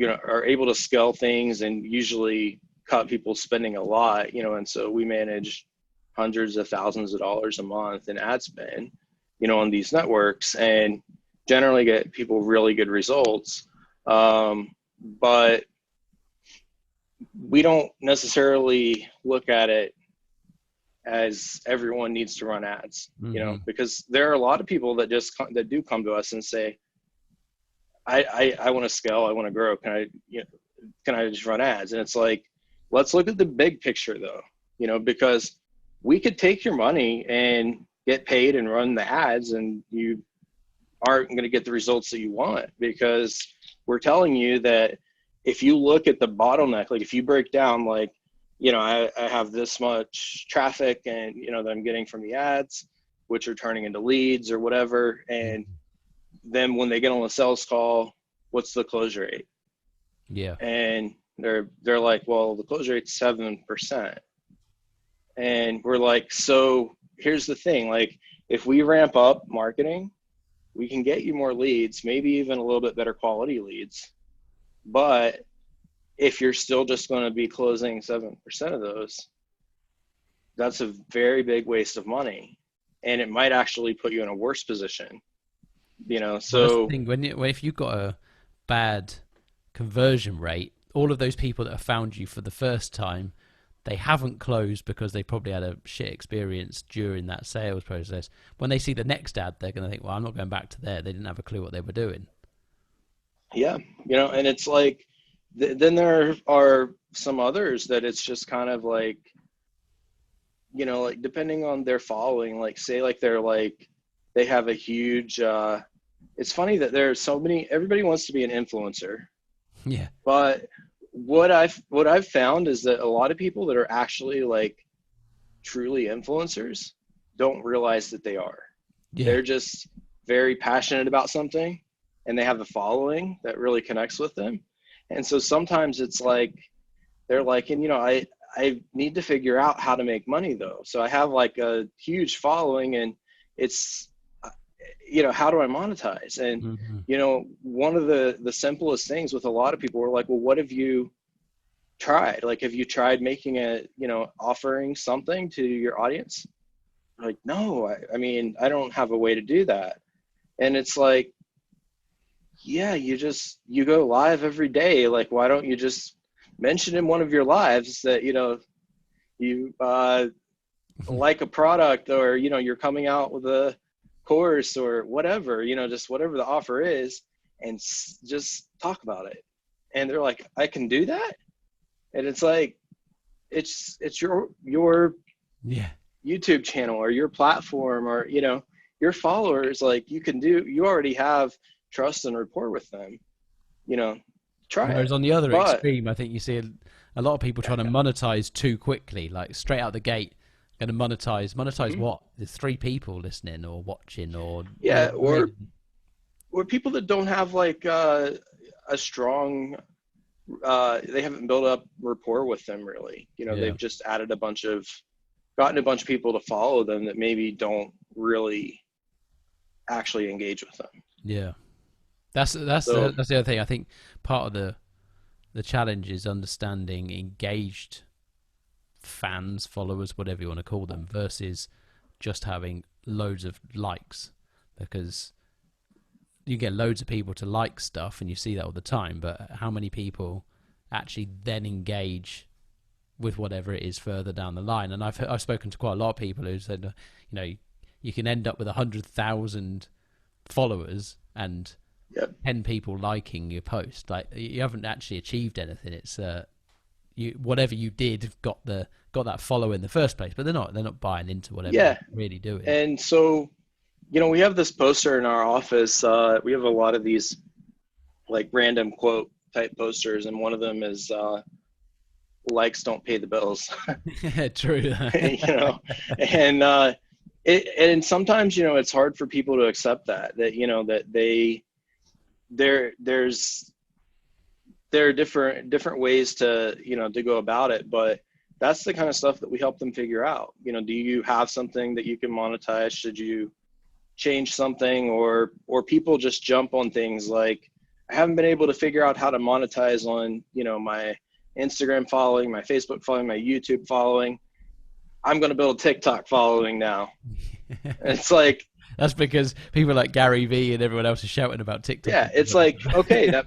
are able to scale things and usually cut people's spending a lot, and so we manage hundreds of thousands of dollars a month in ad spend, on these networks, and generally get people really good results. But we don't necessarily look at it as everyone needs to run ads, because there are a lot of people that that do come to us and say, I want to scale, I want to grow. Can I just run ads? And it's like, let's look at the big picture though, because we could take your money and get paid and run the ads, and you aren't going to get the results that you want, because we're telling you that if you look at the bottleneck, like if you break down, like, I have this much traffic and, that I'm getting from the ads, which are turning into leads or whatever. And then when they get on a sales call, what's the close rate? Yeah. And they're like, well, the close rate's 7%. And we're like, so here's the thing, like, if we ramp up marketing, we can get you more leads, maybe even a little bit better quality leads. But if you're still just going to be closing 7% of those, that's a very big waste of money. And it might actually put you in a worse position, So well, that's the thing. If you've got a bad conversion rate, all of those people that have found you for the first time, they haven't closed because they probably had a shit experience during that sales process. When they see the next ad, they're going to think, well, I'm not going back to there. They didn't have a clue what they were doing. Yeah. And it's like, then there are some others that it's just kind of like, like depending on their following, like say like they're like, they have a huge, it's funny that there's so many, everybody wants to be an influencer. Yeah. But what I've found is that a lot of people that are actually like truly influencers don't realize that they are. Yeah. They're just very passionate about something, and they have a following that really connects with them. And so sometimes it's like, they're like, and I need to figure out how to make money though. So I have like a huge following, and it's, how do I monetize? And, one of the simplest things with a lot of people were like, well, what have you tried? Like, have you tried making offering something to your audience? I'm like, no, I mean, I don't have a way to do that. And it's like, yeah, you go live every day. Like, why don't you just mention in one of your lives that, you like a product, or, you're coming out with a course or whatever, just whatever the offer is, and just talk about it. And they're like, I can do that? And it's like, it's your YouTube channel or your platform, or, your followers, like you already have trust and rapport with them, try Whereas it. on the other extreme, I think you see a lot of people trying to monetize too quickly, like straight out the gate. Going to monetize what? There's 3 people listening or watching, or or people that don't have like a strong, they haven't built up rapport with them really. They've just gotten a bunch of people to follow them that maybe don't really actually engage with them. Yeah, that's the other thing. I think part of the challenge is understanding engaged fans, followers, whatever you want to call them, versus just having loads of likes, because you get loads of people to like stuff and you see that all the time, but how many people actually then engage with whatever it is further down the line? And I've spoken to quite a lot of people who said, you can end up with 100,000 followers and 10 people liking your post. Like, you haven't actually achieved anything. It's whatever you did got that follow in the first place, but they're not buying into whatever you're really doing. And so, we have this poster in our office. We have a lot of these like random quote type posters, and one of them is likes don't pay the bills. True. And sometimes, it's hard for people to accept that there are different ways to to go about it, but that's the kind of stuff that we help them figure out. Do you have something that you can monetize? Should you change something? Or people just jump on things like, I haven't been able to figure out how to monetize on my Instagram following, my Facebook following, my YouTube following. I'm going to build a TikTok following now. It's like, that's because people like Gary Vee and everyone else is shouting about TikTok. yeah, it's like, okay, that,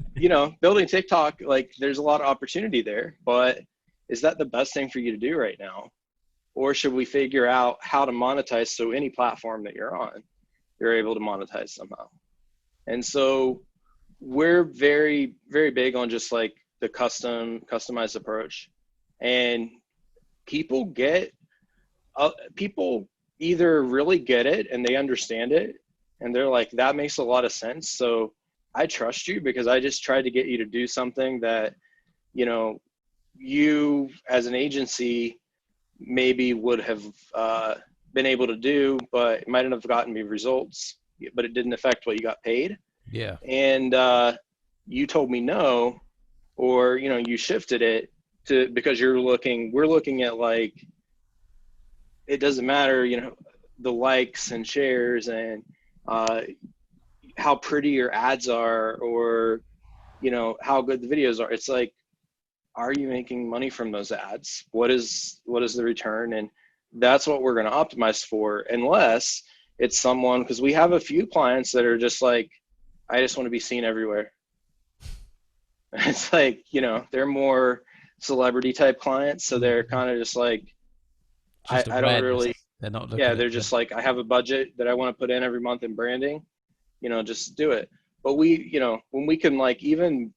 building TikTok, like there's a lot of opportunity there, but is that the best thing for you to do right now? Or should we figure out how to monetize so any platform that you're on, you're able to monetize somehow? And so we're very, very big on just like the customized approach. And people either really get it and they understand it and they're like, that makes a lot of sense. So I trust you because I just tried to get you to do something that, you as an agency maybe would have been able to do, but it mightn't have gotten me results, but it didn't affect what you got paid. Yeah. And you told me no, or, you shifted it because we're looking at like, it doesn't matter, the likes and shares and how pretty your ads are, or, how good the videos are. It's like, are you making money from those ads? What is the return? And that's what we're going to optimize for, unless it's someone, because we have a few clients that are just like, I just want to be seen everywhere. It's like, they're more celebrity type clients. So they're kind of just like, I don't really, they're not looking they're just like, I have a budget that I want to put in every month in branding, just do it. But we, when we can like even,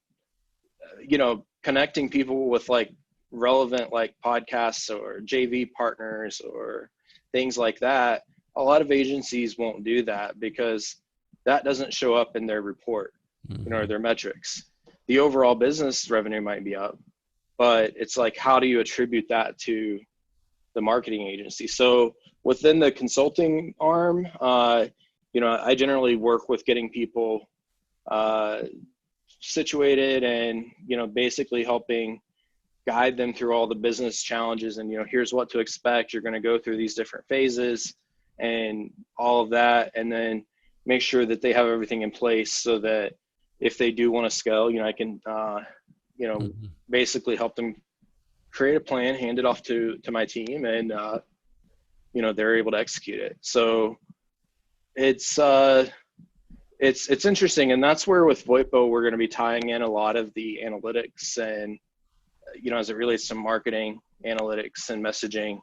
connecting people with like relevant like podcasts or JV partners or things like that, a lot of agencies won't do that because that doesn't show up in their report, or their metrics. The overall business revenue might be up, but it's like, how do you attribute that to the marketing agency? So within the consulting arm, I generally work with getting people situated and, basically helping guide them through all the business challenges and, here's what to expect. You're going to go through these different phases and all of that. And then make sure that they have everything in place so that if they do want to scale, I can, basically help them create a plan, hand it off to my team, and, they're able to execute it. So it's interesting. And that's where with VOIPO, we're going to be tying in a lot of the analytics and, as it relates to marketing analytics and messaging,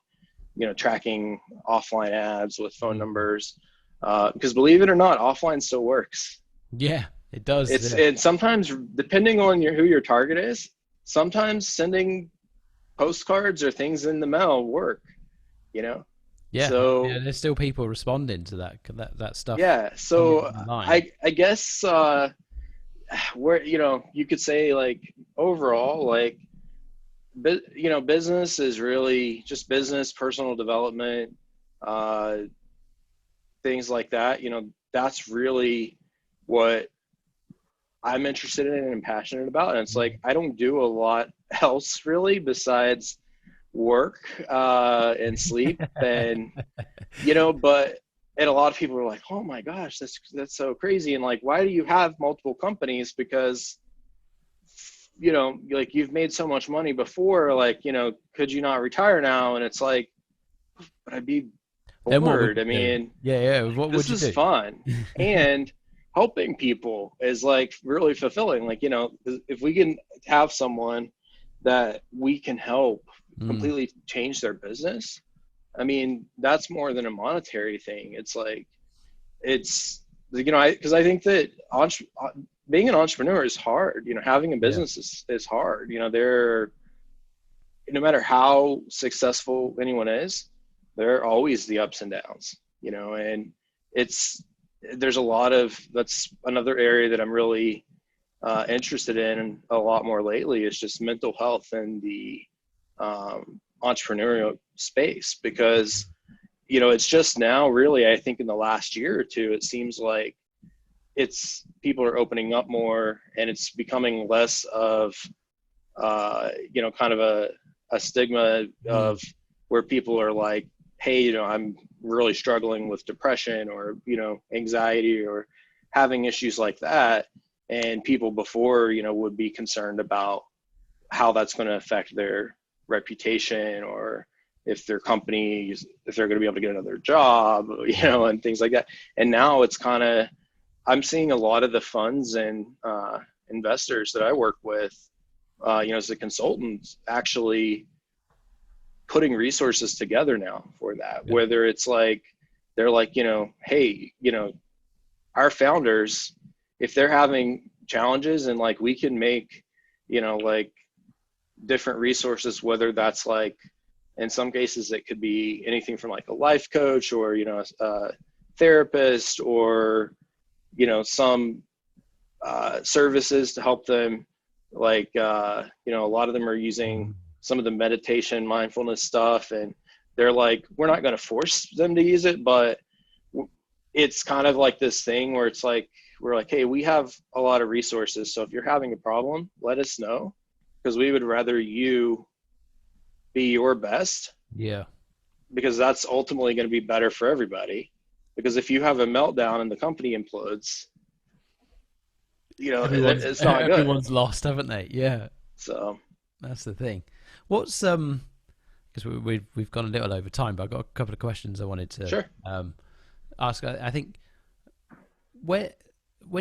tracking offline ads with phone numbers. Because believe it or not, offline still works. Yeah, it does. And sometimes, depending on who your target is, sometimes sending postcards or things in the mail work, Yeah. So there's still people responding to that stuff. Yeah. So I guess where, you could say like overall, like, business is really just business, personal development, things like that. That's really what I'm interested in and passionate about. And it's like, I don't do a lot else really besides work and sleep and, but, and a lot of people are like, oh my gosh, that's so crazy. And like, why do you have multiple companies? Because, like you've made so much money before, like, could you not retire now? And it's like, but I'd be bored. I mean, what this is fun. And helping people is like really fulfilling. Like, if we can have someone that we can help completely change their business, I mean, that's more than a monetary thing. It's like, because I think that being an entrepreneur is hard. Having a business is hard. No matter how successful anyone is, there are always the ups and downs, and there's a lot of, that's another area that I'm really interested in a lot more lately, is just mental health and the entrepreneurial space, because it's just now really, I think in the last year or two, it seems like people are opening up more, and it's becoming less of kind of a stigma of where people are like, hey, I'm really struggling with depression or anxiety or having issues like that, and people before would be concerned about how that's going to affect their reputation, or if their company, if they're going to be able to get another job, and things like that. And now it's kind of, I'm seeing a lot of the funds and investors that I work with, as a consultant, actually putting resources together now for that. Yeah. Whether it's like, they're like, hey, our founders, if they're having challenges, and like we can make, like different resources, whether that's like, in some cases it could be anything from like a life coach, or, a therapist, or, some services to help them. Like, a lot of them are using some of the meditation, mindfulness stuff, and they're like, we're not going to force them to use it, but it's kind of like this thing where it's like, we're like, hey, we have a lot of resources, so if you're having a problem, let us know, because we would rather you be your best. Yeah. Because that's ultimately going to be better for everybody. Because if you have a meltdown and the company implodes, it's not good. Everyone's lost, haven't they? Yeah. So that's the thing. What's because we've gone a little over time, but I've got a couple of questions I wanted to ask. I think when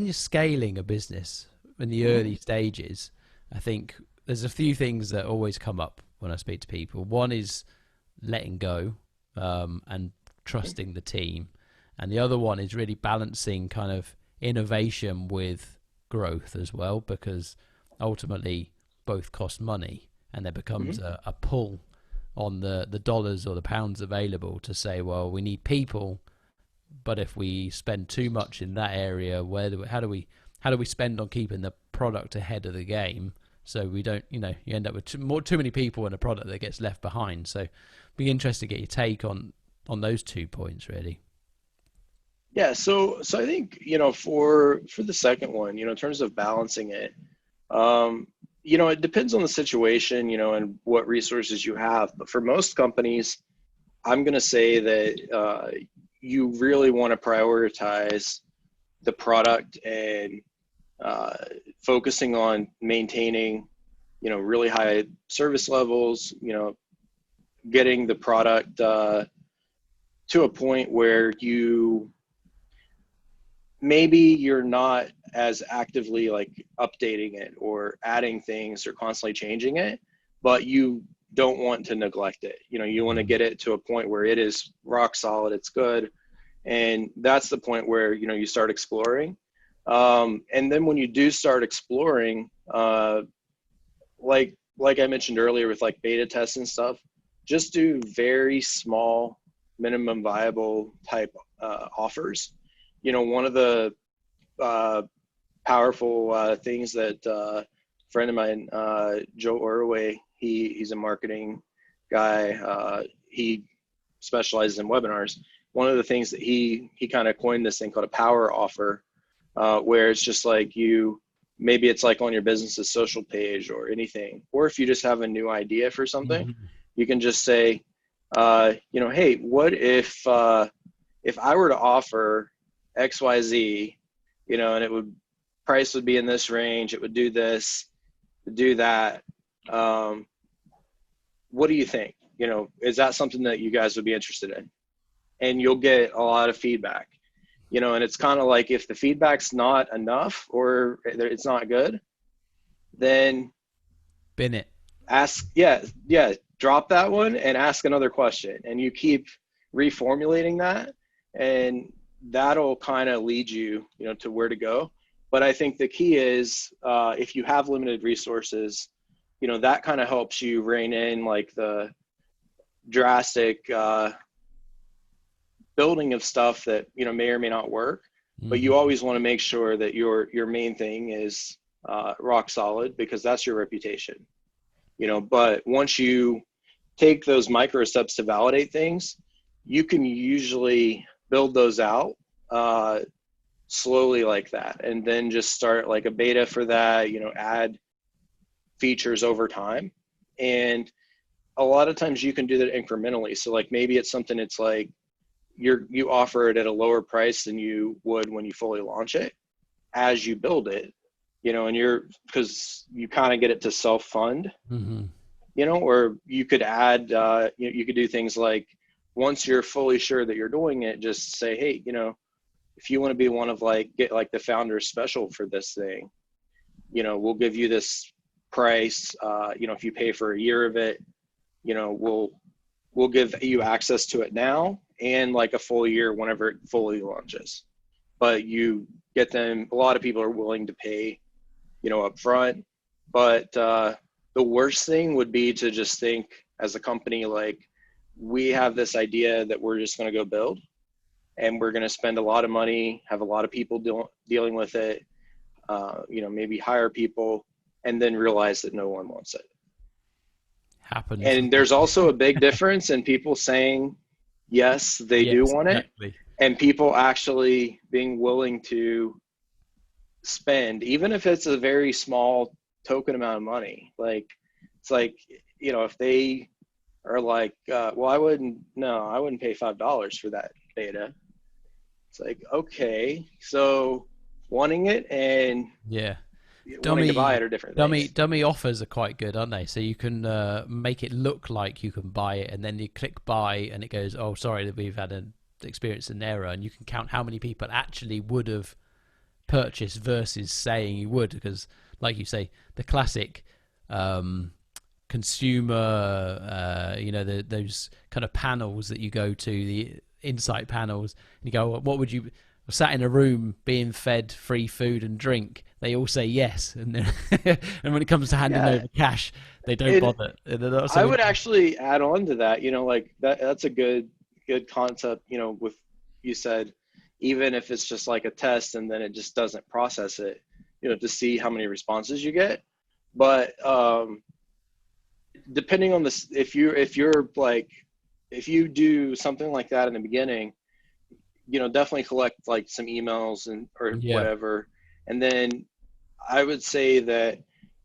you're scaling a business in the early stages, I think there's a few things that always come up when I speak to people. One is letting go and trusting the team, and the other one is really balancing kind of innovation with growth as well, because ultimately both cost money, and there becomes a pull on the dollars or the pounds available to say, well, we need people, but if we spend too much in that area, how do we spend on keeping the product ahead of the game, so we don't, you end up with too many people and a product that gets left behind. So be interested to get your take on those 2 points, really. Yeah, so I think, for the second one, in terms of balancing it, it depends on the situation, and what resources you have. But for most companies, I'm going to say that you really want to prioritize the product and focusing on maintaining, really high service levels, getting the product to a point where maybe you're not as actively like updating it or adding things or constantly changing it, but you don't want to neglect it. You want to get it to a point where it is rock solid, it's good. And that's the point where, you start exploring. And then when you do start exploring, like I mentioned earlier with like beta tests and stuff, just do very small minimum viable type offers. One of the powerful things that a friend of mine, Joe Orway, he's a marketing guy. He specializes in webinars. One of the things that he kind of coined this thing called a power offer, where it's just like maybe it's like on your business's social page or anything, or if you just have a new idea for something, you can just say, hey, what if I were to offer XYZ, and price would be in this range, it would do this, do that. What do you think? Is that something that you guys would be interested in? And you'll get a lot of feedback, and it's kind of like, if the feedback's not enough or it's not good, then bin it. Ask, drop that one and ask another question, and you keep reformulating that, and that'll kind of lead you, to where to go. But I think the key is, if you have limited resources, that kind of helps you rein in like the drastic building of stuff that, may or may not work. But you always want to make sure that your main thing is rock solid, because that's your reputation. But once you take those micro steps to validate things, you can usually build those out slowly like that, and then just start like a beta for that, add features over time. And a lot of times you can do that incrementally. So like maybe it's something, it's like you offer it at a lower price than you would when you fully launch it. As you build it, and because you kind of get it to self-fund, Mm-hmm. or you could add, you could do things like, once you're fully sure that you're doing it, just say, hey, if you want to be one of get the founder's special for this thing, we'll give you this price. If you pay for a year of it, we'll give you access to it now and like a full year whenever it fully launches. But you get them, a lot of people are willing to pay, up front. But the worst thing would be to just think as a company, like, we have this idea that we're just going to go build, and we're going to spend a lot of money, have a lot of people dealing with it, maybe hire people, and then realize that no one wants it. Happens. And there's also a big difference in people saying, yes, they do want exactly. it, and people actually being willing to spend, even if it's a very small token amount of money. Like, it's like, if they are like, well, I wouldn't pay $5 for that data. It's like, okay, so wanting it and wanting to buy it are different things. Dummy offers are quite good, aren't they? So you can make it look like you can buy it, and then you click buy, and it goes, oh, sorry, we've had an experience an error, and you can count how many people actually would have purchased versus saying you would, because, like you say, the classic consumer, those kind of panels that you go to, the insight panels, and you go, what would you, sat in a room being fed free food and drink, they all say yes, and then and when it comes to handing over cash, they don't bother. I would actually add on to that, like that's a good concept, with, you said, even if it's just like a test and then it just doesn't process it, to see how many responses you get. But depending on this, if you do something like that in the beginning, definitely collect like some emails or whatever. And then I would say that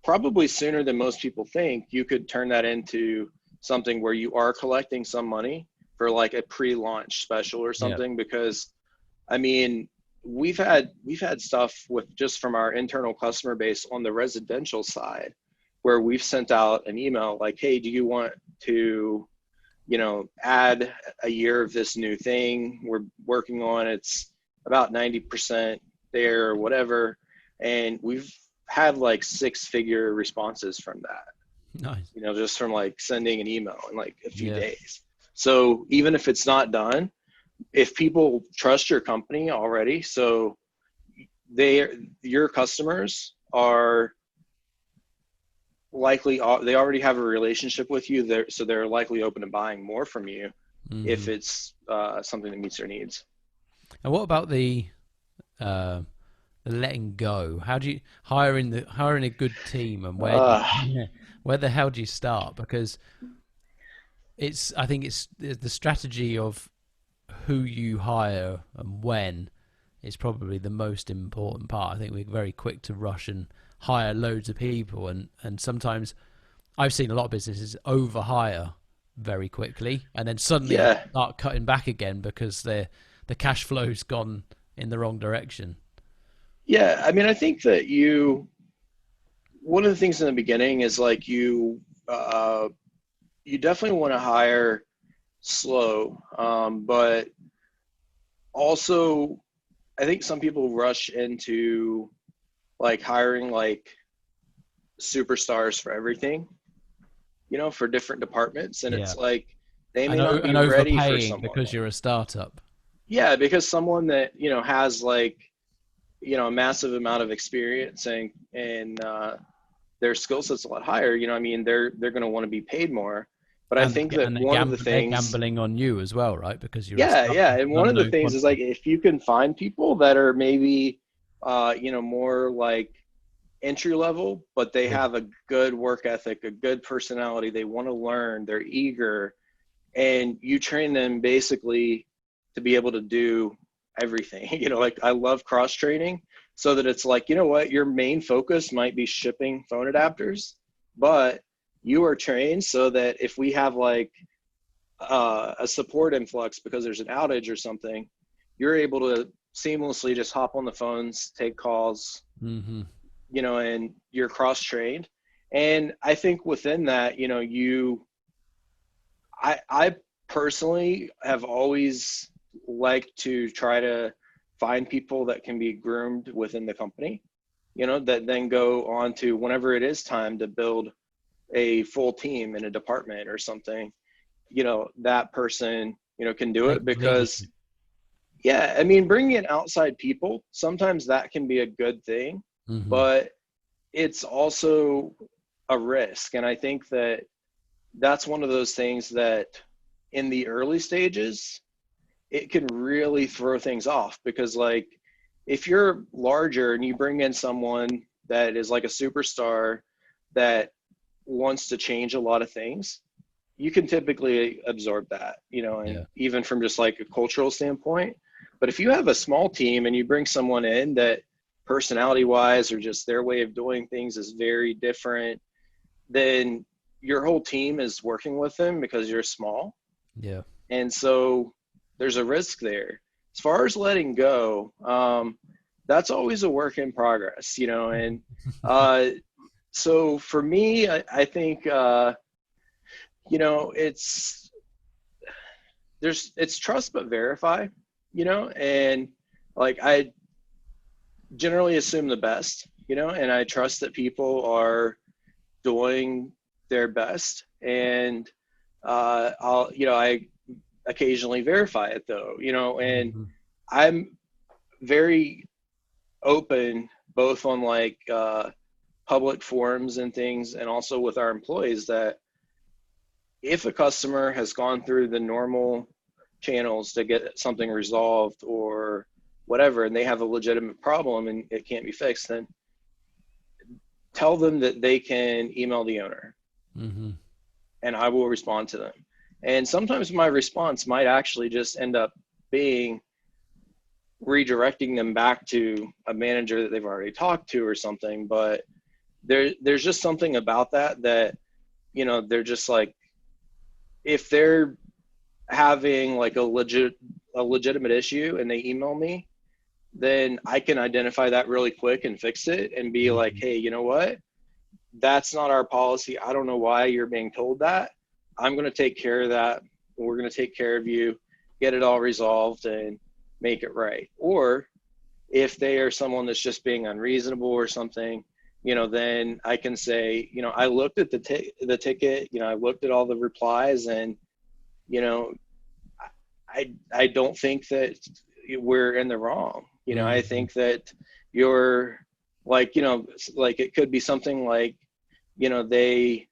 probably sooner than most people think, you could turn that into something where you are collecting some money for like a pre-launch special or something. Because I mean, we've had stuff with just from our internal customer base on the residential side, where we've sent out an email like, hey, do you want to, add a year of this new thing we're working on? It's about 90% there or whatever. And we've had like 6-figure responses from that. Nice. Just from like sending an email in like a few days. So even if it's not done, if people trust your company already, so your customers are likely, they already have a relationship with you there, so they're likely open to buying more from you if it's something that meets their needs. And what about the letting go? How do you hiring a good team, and where the hell do you start? Because I think it's the strategy of who you hire and when is probably the most important part. I think we're very quick to rush and hire loads of people, and sometimes I've seen a lot of businesses overhire very quickly and then suddenly start cutting back again because the cash flow's gone in the wrong direction. Yeah, I mean, I think that one of the things in the beginning is like you definitely want to hire slow, but also I think some people rush into like hiring like superstars for everything, for different departments, and it's like they may not be ready for someone because you're a startup. Yeah, because someone that has like a massive amount of experience and their skill set's a lot higher. I mean, they're going to want to be paid more. But I think that one of the things, they're gambling on you as well, right? Because you're and one of the things is like, if you can find people that are maybe more like entry level, but they have a good work ethic, a good personality, they want to learn, they're eager, and you train them basically to be able to do everything. Like, I love cross training, so that it's like, what, your main focus might be shipping phone adapters, but you are trained so that if we have like a support influx because there's an outage or something, you're able to seamlessly just hop on the phones, take calls, and you're cross-trained. And I think within that, I personally have always liked to try to find people that can be groomed within the company, that then go on to whenever it is time to build a full team in a department or something, that person, can do it. Because yeah, I mean, bringing in outside people, sometimes that can be a good thing, but it's also a risk. And I think that that's one of those things that in the early stages, it can really throw things off. Because like, if you're larger and you bring in someone that is like a superstar that wants to change a lot of things, you can typically absorb that, and even from just like a cultural standpoint. But if you have a small team and you bring someone in that personality wise or just their way of doing things is very different, then your whole team is working with them because you're small. Yeah. And so there's a risk there. As far as letting go, that's always a work in progress, and so for me, I think, it's trust but verify, and like I generally assume the best, and I trust that people are doing their best, and I occasionally verify it though, and I'm very open both on like public forums and things, and also with our employees, that if a customer has gone through the normal channels to get something resolved or whatever, and they have a legitimate problem and it can't be fixed, then tell them that they can email the owner, and I will respond to them. And sometimes my response might actually just end up being redirecting them back to a manager that they've already talked to or something. But there's just something about that they're just like, if they're having like a legitimate issue and they email me, then I can identify that really quick and fix it and be like, hey, you know what? That's not our policy. I don't know why you're being told that. I'm going to take care of that. We're going to take care of you, get it all resolved and make it right. Or if they are someone that's just being unreasonable or something, then I can say, I looked at the ticket, I looked at all the replies, and, I don't think that we're in the wrong. I think that you're like, like it could be something like, they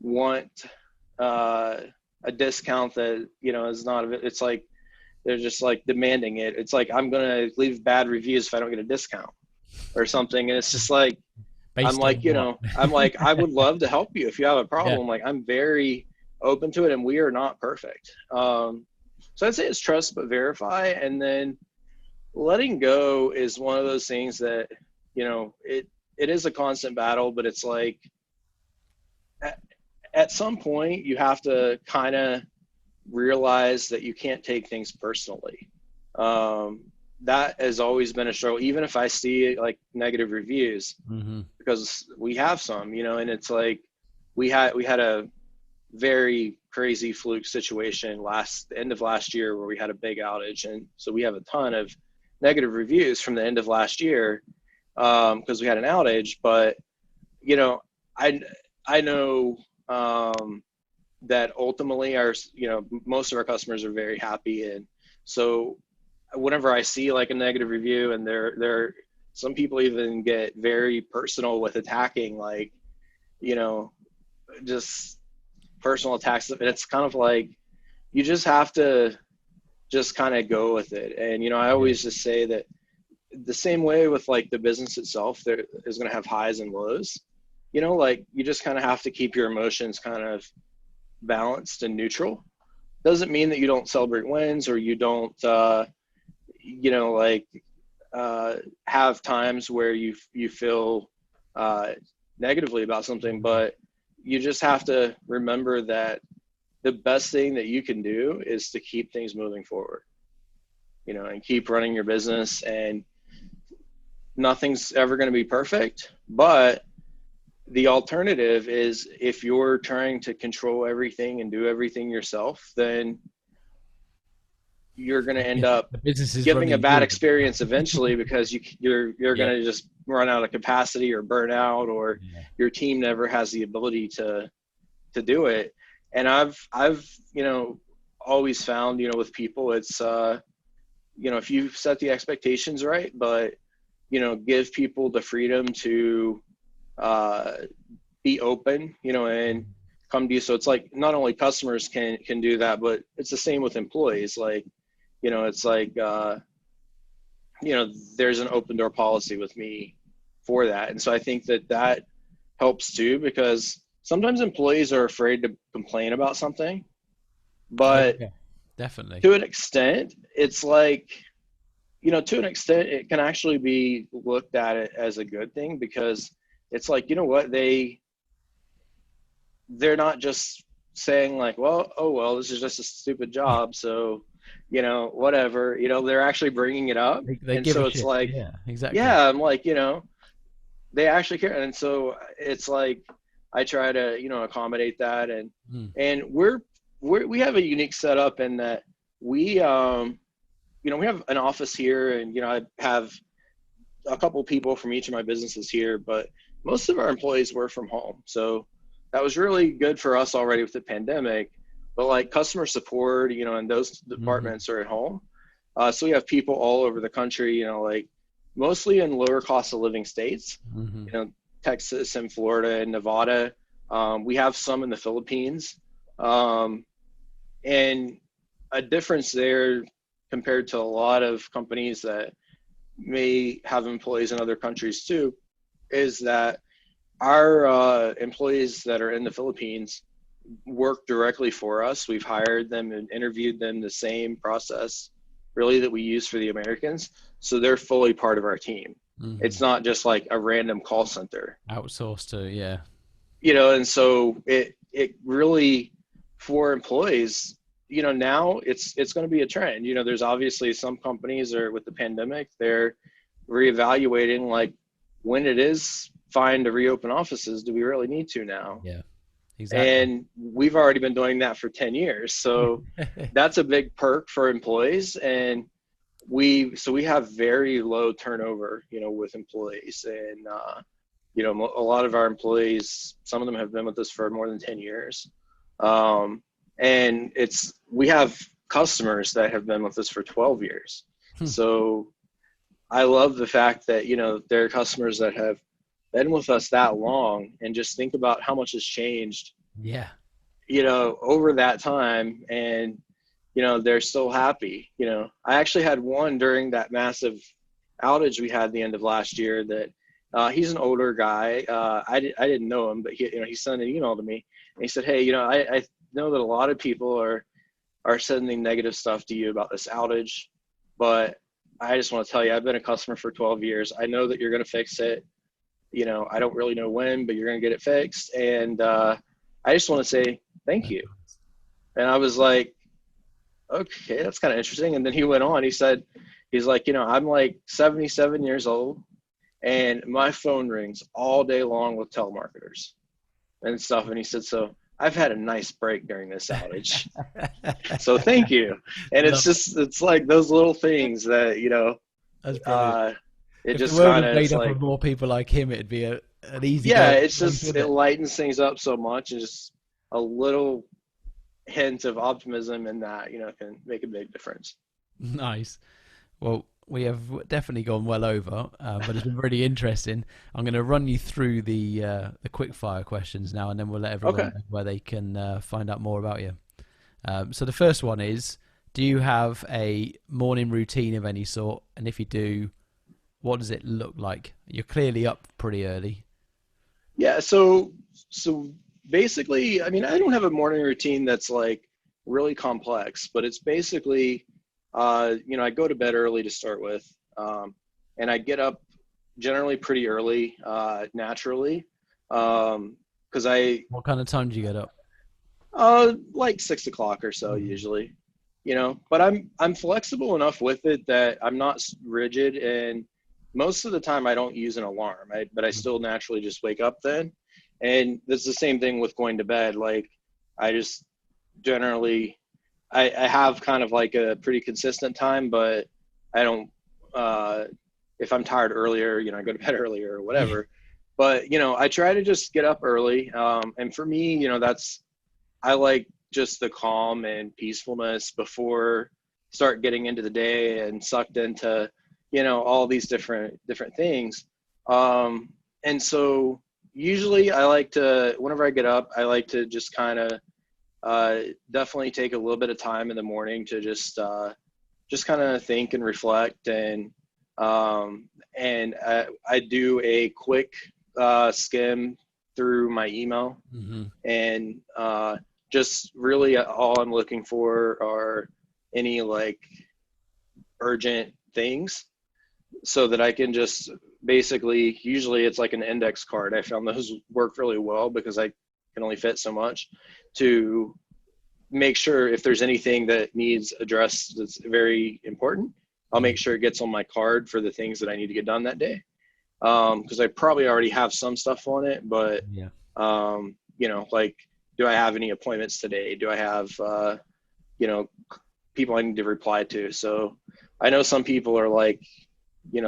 want a discount that, is not, it's like, they're just like demanding it. It's like, I'm going to leave bad reviews if I don't get a discount or something. And it's just like, I'm like, I'm like, I would love to help you if you have a problem. Like, I'm very open to it, and we are not perfect. So I'd say it's trust but verify. And then letting go is one of those things that, it is a constant battle, but it's like at some point you have to kind of realize that you can't take things personally. That has always been a struggle, even if I see like negative reviews, because we have some, and it's like we had a very crazy fluke situation the end of last year where we had a big outage, and so we have a ton of negative reviews from the end of last year because we had an outage. But I know that ultimately most of our customers are very happy, and so whenever I see like a negative review, and there some people even get very personal with attacking, like, just personal attacks, and it's kind of like you just have to just kind of go with it. And I always just say that the same way with like the business itself, there is going to have highs and lows, like you just kind of have to keep your emotions kind of balanced and neutral. Doesn't mean that you don't celebrate wins or you don't have times where you feel negatively about something, but you just have to remember that the best thing that you can do is to keep things moving forward, and keep running your business. And nothing's ever going to be perfect, but the alternative is if you're trying to control everything and do everything yourself, then you're going to end up The business is giving a running bad you. experience eventually because you're Yeah. going to just run out of capacity or burn out, or Yeah. your team never has the ability to do it. And I've always found, with people, it's if you set the expectations right, but give people the freedom to uh, be open, and come to you. So it's like not only customers can do that, but it's the same with employees. Like, it's like there's an open door policy with me for that. And so I think that helps too, because sometimes employees are afraid to complain about something, Oh but yeah, definitely. to an extent, it's like, to an extent, it can actually be looked at it as a good thing, because it's like, what, they're not just saying like, well, oh, well, this is just a stupid job. So, whatever, they're actually bringing it up. They And give a so it's shit. like, Yeah, exactly. yeah, I'm like, they actually care. And so it's like, I try to, accommodate that. Mm. And we have a unique setup in that we, we have an office here, and, I have a couple people from each of my businesses here, but most of our employees work from home. So that was really good for us already with the pandemic. But like customer support, and those Hmm. departments are at home. So we have people all over the country, like mostly in lower cost of living states, Hmm. Texas and Florida and Nevada. We have some in the Philippines. Um, and a difference there compared to a lot of companies that may have employees in other countries too, is that our employees that are in the Philippines work directly for us. We've hired them and interviewed them, the same process really that we use for the Americans. So they're fully part of our team. Hmm. It's not just like a random call center, Outsourced to, yeah. and so it really, for employees, now it's going to be a trend. There's obviously some companies are, with the pandemic, they're reevaluating like, when it is fine to reopen offices, do we really need to now? Yeah, exactly. And we've already been doing that for 10 years. So that's a big perk for employees. And we have very low turnover, with employees. And, a lot of our employees, some of them have been with us for more than 10 years. And we have customers that have been with us for 12 years. So I love the fact that, there are customers that have been with us that long, and just think about how much has changed, Yeah. over that time. And, they're still happy. I actually had one during that massive outage we had the end of last year that he's an older guy. I didn't know him, but he sent an email to me, and he said, hey, I know that a lot of people are sending negative stuff to you about this outage, but I just want to tell you, I've been a customer for 12 years. I know that you're going to fix it. I don't really know when, but you're going to get it fixed. And I just want to say thank you. And I was like, okay, that's kind of interesting. And then he went on, he's like, I'm like 77 years old, and my phone rings all day long with telemarketers and stuff. And he said, so I've had a nice break during this outage. So thank you. And Love it. it's like those little things that, That's brilliant. uh, it If the just world kind was of, made it's up of like, more people like him, it'd be an easy yeah, going it's place, just, wouldn't it it? lightens things up so much. And just a little hint of optimism in that, can make a big difference. Nice. Well, we have definitely gone well over, but it's been really interesting. I'm going to run you through the quick fire questions now, and then we'll let everyone Okay. know where they can find out more about you. So the first one is, do you have a morning routine of any sort? And if you do, what does it look like? You're clearly up pretty early. Yeah. So basically, I mean, I don't have a morning routine that's like really complex, but it's basically, I go to bed early to start with, and I get up generally pretty early, naturally, because What kind of time do you get up? like 6 o'clock or so Mhm. usually, but I'm flexible enough with it that I'm not rigid. And most of the time I don't use an alarm, but I still naturally just wake up then. And that's the same thing with going to bed. Like I just generally, I have kind of like a pretty consistent time, but I don't, if I'm tired earlier, I go to bed earlier or Yeah. whatever. But, I try to just get up early. And for me, I like just the calm and peacefulness before start getting into the day and sucked into, all these different things. And so usually I like to, whenever I get up, I like to just kind of definitely take a little bit of time in the morning to just kind of think and reflect, and I do a quick skim through my email, Mm-hmm. and just really all I'm looking for are any like urgent things, so that I can just basically, usually it's like an index card. I found those work really well because I can only fit so much, to make sure if there's anything that needs addressed that's very important, I'll make sure it gets on my card for the things that I need to get done that day. Because I probably already have some stuff on it, but Yeah. like, do I have any appointments today? Do I have people I need to reply to? So I know some people are like,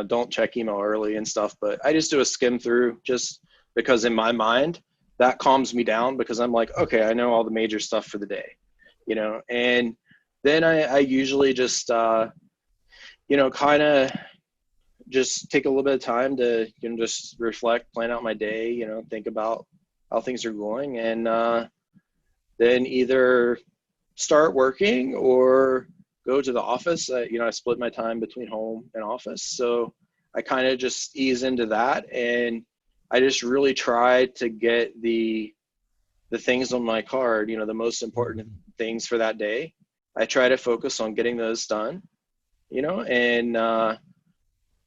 don't check email early and stuff, but I just do a skim through, just because in my mind that calms me down, because I'm like, okay, I know all the major stuff for the day, and then I usually just kind of just take a little bit of time to just reflect, plan out my day, think about how things are going, and then either start working or go to the office. I split my time between home and office, so I kind of just ease into that, and I just really try to get the things on my card, the most important things for that day. I try to focus on getting those done, and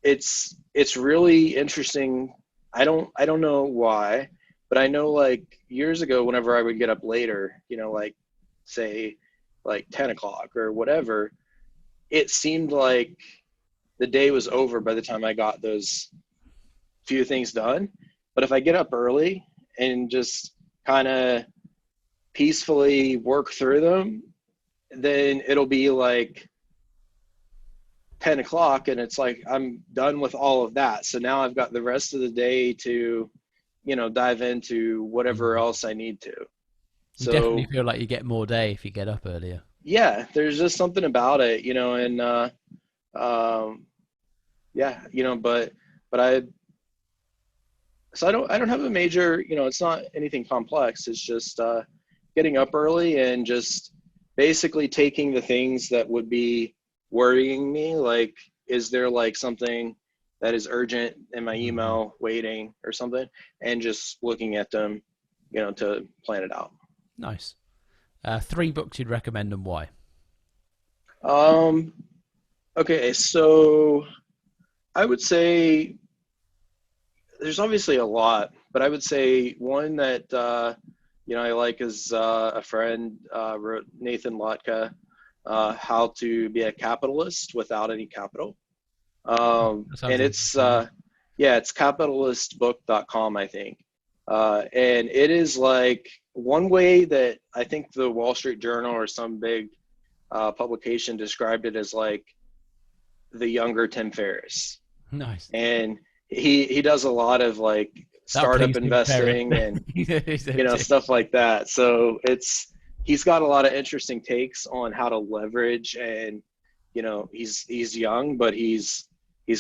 it's really interesting. I don't know why, but I know like years ago, whenever I would get up later, like say like 10 o'clock or whatever, it seemed like the day was over by the time I got those few things done. But if I get up early and just kind of peacefully work through them, then it'll be like 10 o'clock and it's like I'm done with all of that. So now I've got the rest of the day to, dive into whatever else I need to. You definitely So feel like you get more day if you get up earlier. yeah, there's just something about it, and um, yeah, but I don't have a major, it's not anything complex. It's just getting up early and just basically taking the things that would be worrying me, like, is there like something that is urgent in my Mm-hmm. email waiting or something, and just looking at them, to plan it out. Nice. 3 books you'd recommend and why? Um, okay, so I would say there's obviously a lot, but I would say one that I like is a friend wrote, Nathan Lotka, How to Be a Capitalist Without Any Capital. That sounds And it's interesting. Yeah. yeah, it's capitalistbook.com, I think. And it is like one way that I think the Wall Street Journal or some big publication described it as like the younger Tim Ferriss. Nice. And he does a lot of like That startup pleasing ferret. investing and stuff like that. So he's got a lot of interesting takes on how to leverage, and he's young, but he's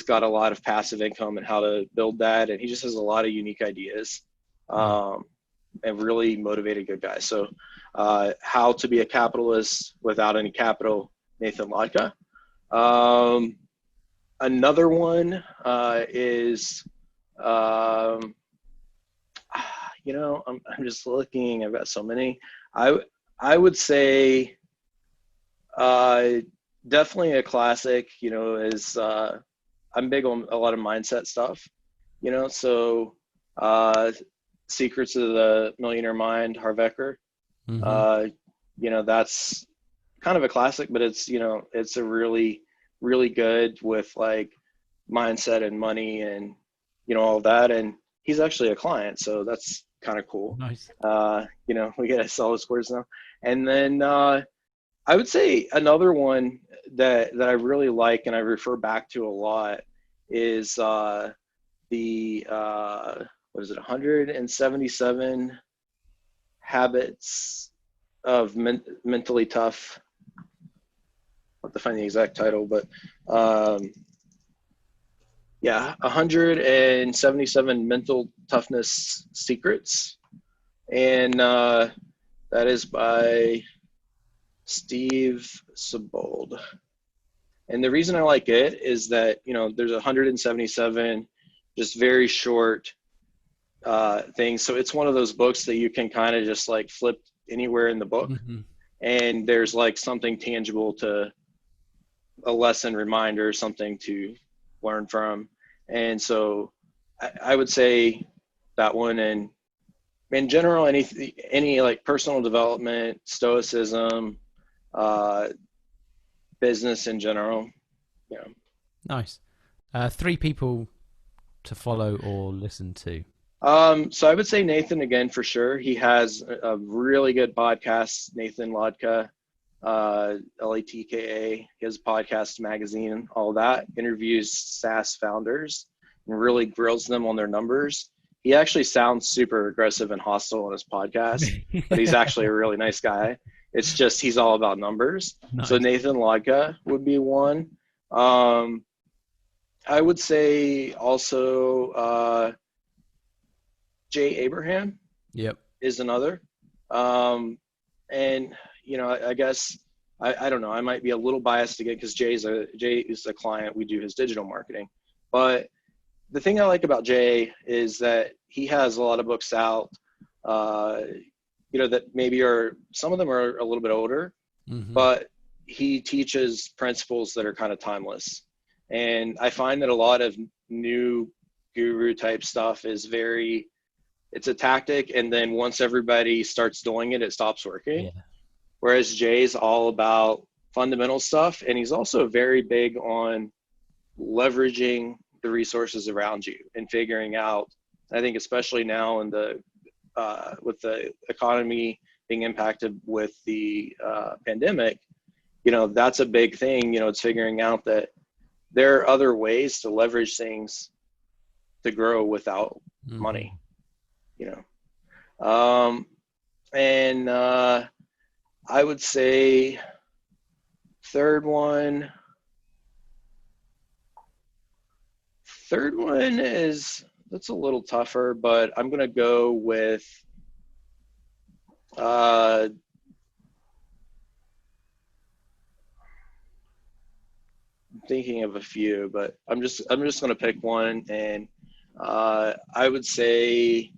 got a lot of passive income and how to build that, and he just has a lot of unique ideas, Yeah. and really motivated good guy. So How to Be a Capitalist Without Any Capital, Nathan Lotka. Another one is, um, I'm just looking. I've got so many. I would say uh, definitely a classic. Is I'm big on a lot of mindset stuff. So uh, Secrets of the Millionaire Mind, Harv Eker. Mm-hmm. Uh, that's kind of a classic, but it's a really, really good with like mindset and money and, all that. And he's actually a client. So that's kind of cool. Nice. We get to sell his course now. And then I would say another one that I really like and I refer back to a lot is the what is it, 177 habits of mentally tough. I'll have to find the exact title, but 177 mental toughness secrets. And that is by Steve Siebold. And the reason I like it is that, there's 177 just very short things. So it's one of those books that you can kind of just like flip anywhere in the book. Mm-hmm. And there's like something tangible to a lesson, reminder, something to learn from. And so I would say that one. And in general, any like personal development, stoicism, business in general. Nice. 3 people to follow or listen to. So I would say Nathan again, for sure. He has a really good podcast, Nathan Latka, Latka. He has a podcast, magazine, all that, interviews SaaS founders and really grills them on their numbers. He actually sounds super aggressive and hostile on his podcast, but he's actually a really nice guy. It's just, he's all about numbers. Nice. So Nathan Latka would be one. I would say also Jay Abraham is another. And, I guess, I don't know, I might be a little biased again because Jay is a client. We do his digital marketing. But the thing I like about Jay is that he has a lot of books out, that maybe some of them are a little bit older, but he teaches principles that are kind of timeless. And I find that a lot of new guru type stuff is it's a tactic. And then once everybody starts doing it, it stops working. Yeah. Whereas Jay's all about fundamental stuff. And he's also very big on leveraging the resources around you and figuring out, I think, especially now in with the economy being impacted with the pandemic, that's a big thing. It's figuring out that there are other ways to leverage things to grow without money, and I would say third one that's a little tougher, but I'm going to go with thinking of a few, but I'm just going to pick one, and I would say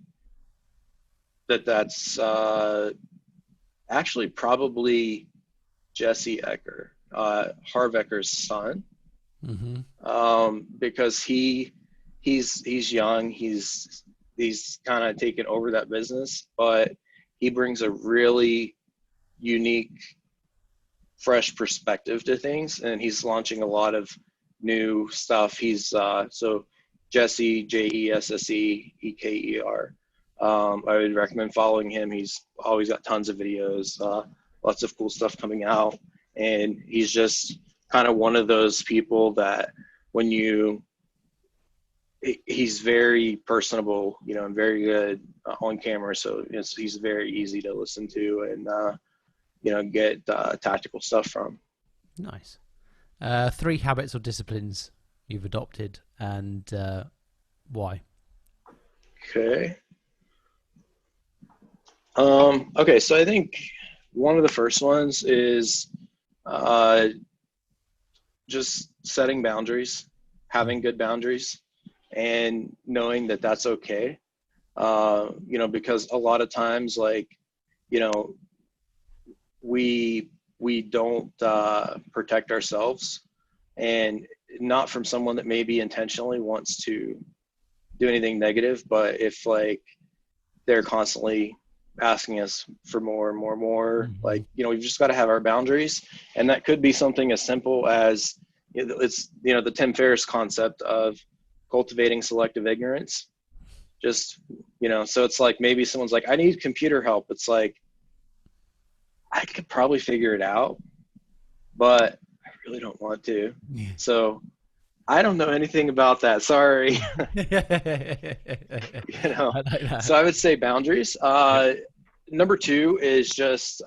that's actually probably Jesse Ecker, Harv Ecker's son, because he's young, he's kind of taken over that business, but he brings a really unique, fresh perspective to things, and he's launching a lot of new stuff. He's so Jesse, Jesse Eker. I would recommend following him. He's always got tons of videos, lots of cool stuff coming out, and he's just kind of one of those people that he's very personable, and very good on camera. So he's very easy to listen to and get tactical stuff from. Nice. 3 habits or disciplines you've adopted, and why? Okay. Okay, so I think one of the first ones is just setting boundaries, having good boundaries, and knowing that that's okay. Because a lot of times, we don't protect ourselves, and not from someone that maybe intentionally wants to do anything negative, but if they're constantly asking us for more and more, we've just got to have our boundaries. And that could be something as simple as, it's, the Tim Ferriss concept of cultivating selective ignorance. Just, so it's like, maybe someone's like, I need computer help. It's like, I could probably figure it out, but I really don't want to. Yeah. So I don't know anything about that. Sorry. I like So that. I would say boundaries. Yep. Number two is just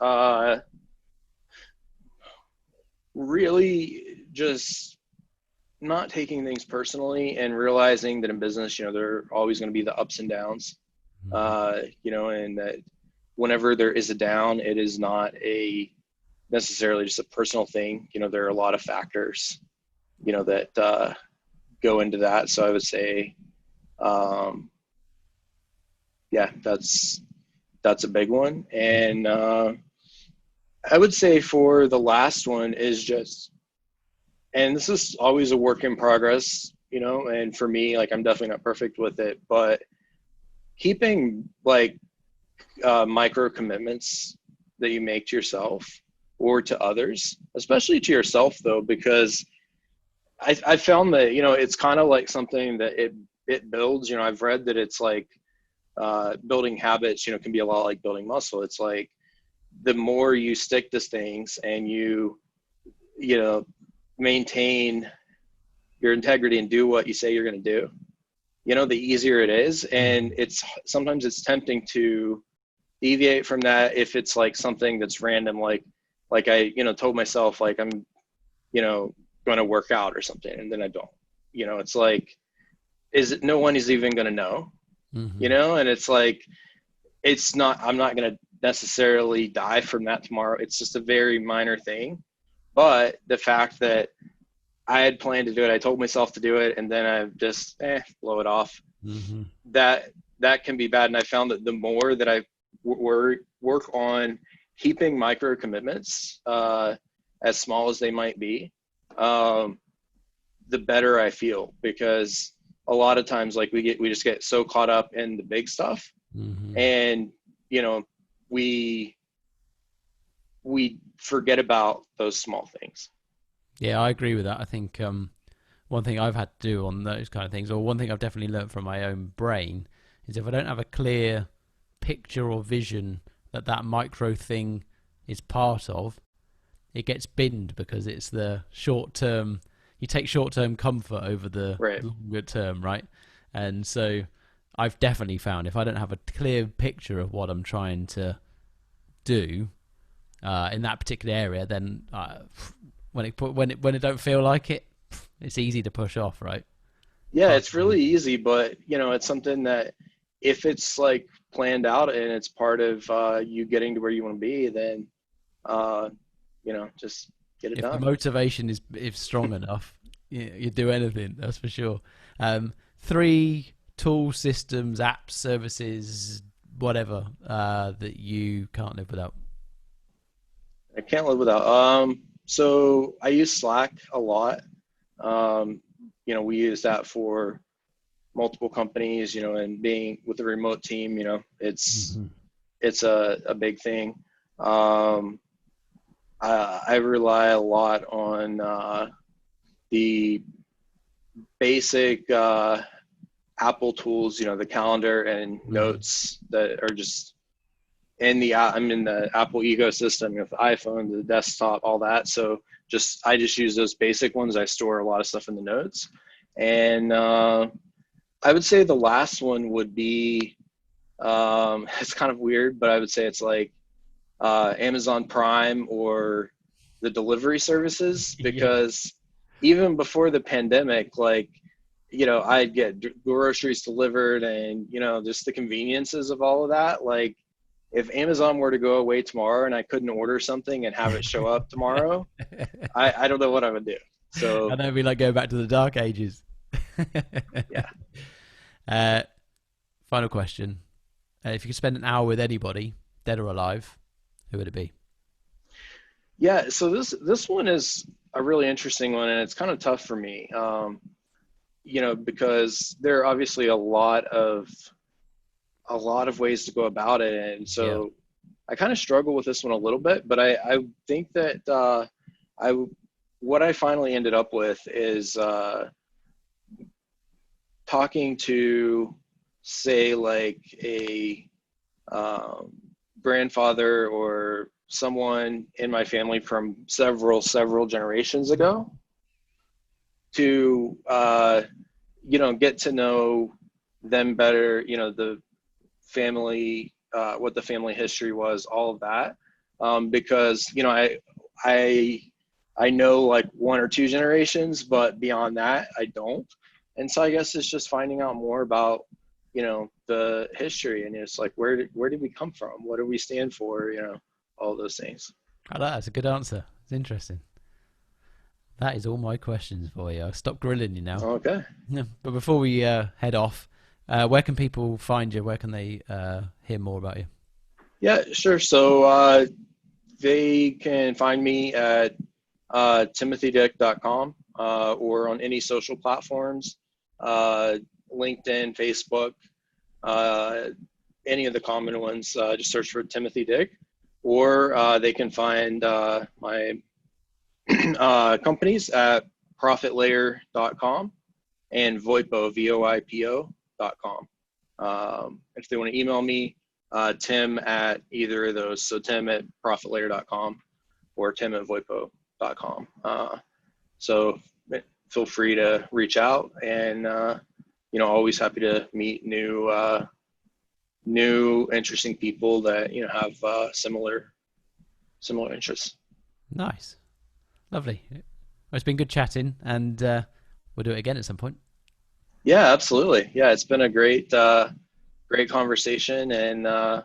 really just not taking things personally and realizing that in business, there are always going to be the ups and downs, and that whenever there is a down, it is not necessarily just a personal thing. There are a lot of factors, that go into that. So I would say, that's a big one. And I would say for the last one is just, and this is always a work in progress, and for me, like, I'm definitely not perfect with it, but keeping like micro commitments that you make to yourself or to others, especially to yourself though, because I found that, it's kind of like something that it builds. I've read that it's like building habits, can be a lot like building muscle. It's like the more you stick to things and you maintain your integrity and do what you say you're going to do, the easier it is. And sometimes it's tempting to deviate from that if it's like something that's random, like I told myself, like, I'm going to work out or something, and then I don't. It's like, no one is even going to know. And it's like, I'm not going to necessarily die from that tomorrow. It's just a very minor thing. But the fact that I had planned to do it, I told myself to do it, and then I just blow it off. That can be bad. And I found that the more that I work on keeping micro commitments, as small as they might be, the better I feel, because a lot of times, like, we just get so caught up in the big stuff, and we forget about those small things. Yeah, I agree with that. I think one thing I've had to do on those kind of things, or one thing I've definitely learned from my own brain, is if I don't have a clear picture or vision that micro thing is part of, it gets binned, because it's the short term. You take short term comfort over the longer term, right? And so I've definitely found if I don't have a clear picture of what I'm trying to do in that particular area, then when it don't feel like it, it's easy to push off, right? Yeah, it's really easy, but it's something that if it's like planned out and it's part of you getting to where you want to be, then just get it If the done. motivation is strong enough, you do anything. That's for sure. 3 tools, systems, apps, services, whatever that you can't live without. I can't live without. So I use Slack a lot. We use that for multiple companies, and being with a remote team, it's a big thing. I rely a lot on the basic Apple tools, the calendar and notes that are just I'm in the Apple ecosystem, the iPhone, the desktop, all that. So I just use those basic ones. I store a lot of stuff in the notes. And I would say the last one would be, it's kind of weird, but I would say it's like Amazon Prime or the delivery services, because even before the pandemic, like, I'd get groceries delivered and, just the conveniences of all of that. Like, if Amazon were to go away tomorrow and I couldn't order something and have it show up tomorrow, I don't know what I would do. So I know we like go back to the dark ages. Yeah. Final question. If you could spend an hour with anybody, dead or alive, who would it be? Yeah. So this one is a really interesting one, and it's kind of tough for me, because there are obviously a lot of ways to go about it. And so I kind of struggle with this one a little bit, but I think that what I finally ended up with is talking to, say, like a grandfather or someone in my family from several generations ago to get to know them better, the family, what the family history was, all of that, because I know like one or two generations, but beyond that I don't. And so I guess it's just finding out more about the history, and it's like where did we come from, what do we stand for, all those things. I like that. That's a good answer. It's interesting. That is all my questions for you. I'll stop grilling you now. Okay. Yeah. But before we head off, where can people find you? Where can they hear more about you? Yeah, sure. So they can find me at timothydick.com or on any social platforms, LinkedIn, Facebook, any of the common ones. Just search for Timothy Dick, or they can find my companies at ProfitLayer.com and VOIPO, VOIPO.com. If they want to email me, Tim at either of those. So Tim at ProfitLayer.com or Tim at VOIPO.com. So feel free to reach out, and always happy to meet new interesting people that have similar interests. Nice. Lovely. Well, it's been good chatting, and we'll do it again at some point. Yeah, absolutely. Yeah, it's been a great conversation, and I've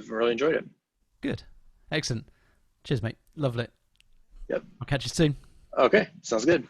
really enjoyed it. Good. Excellent. Cheers, mate. Lovely. Yep. I'll catch you soon. Okay, sounds good.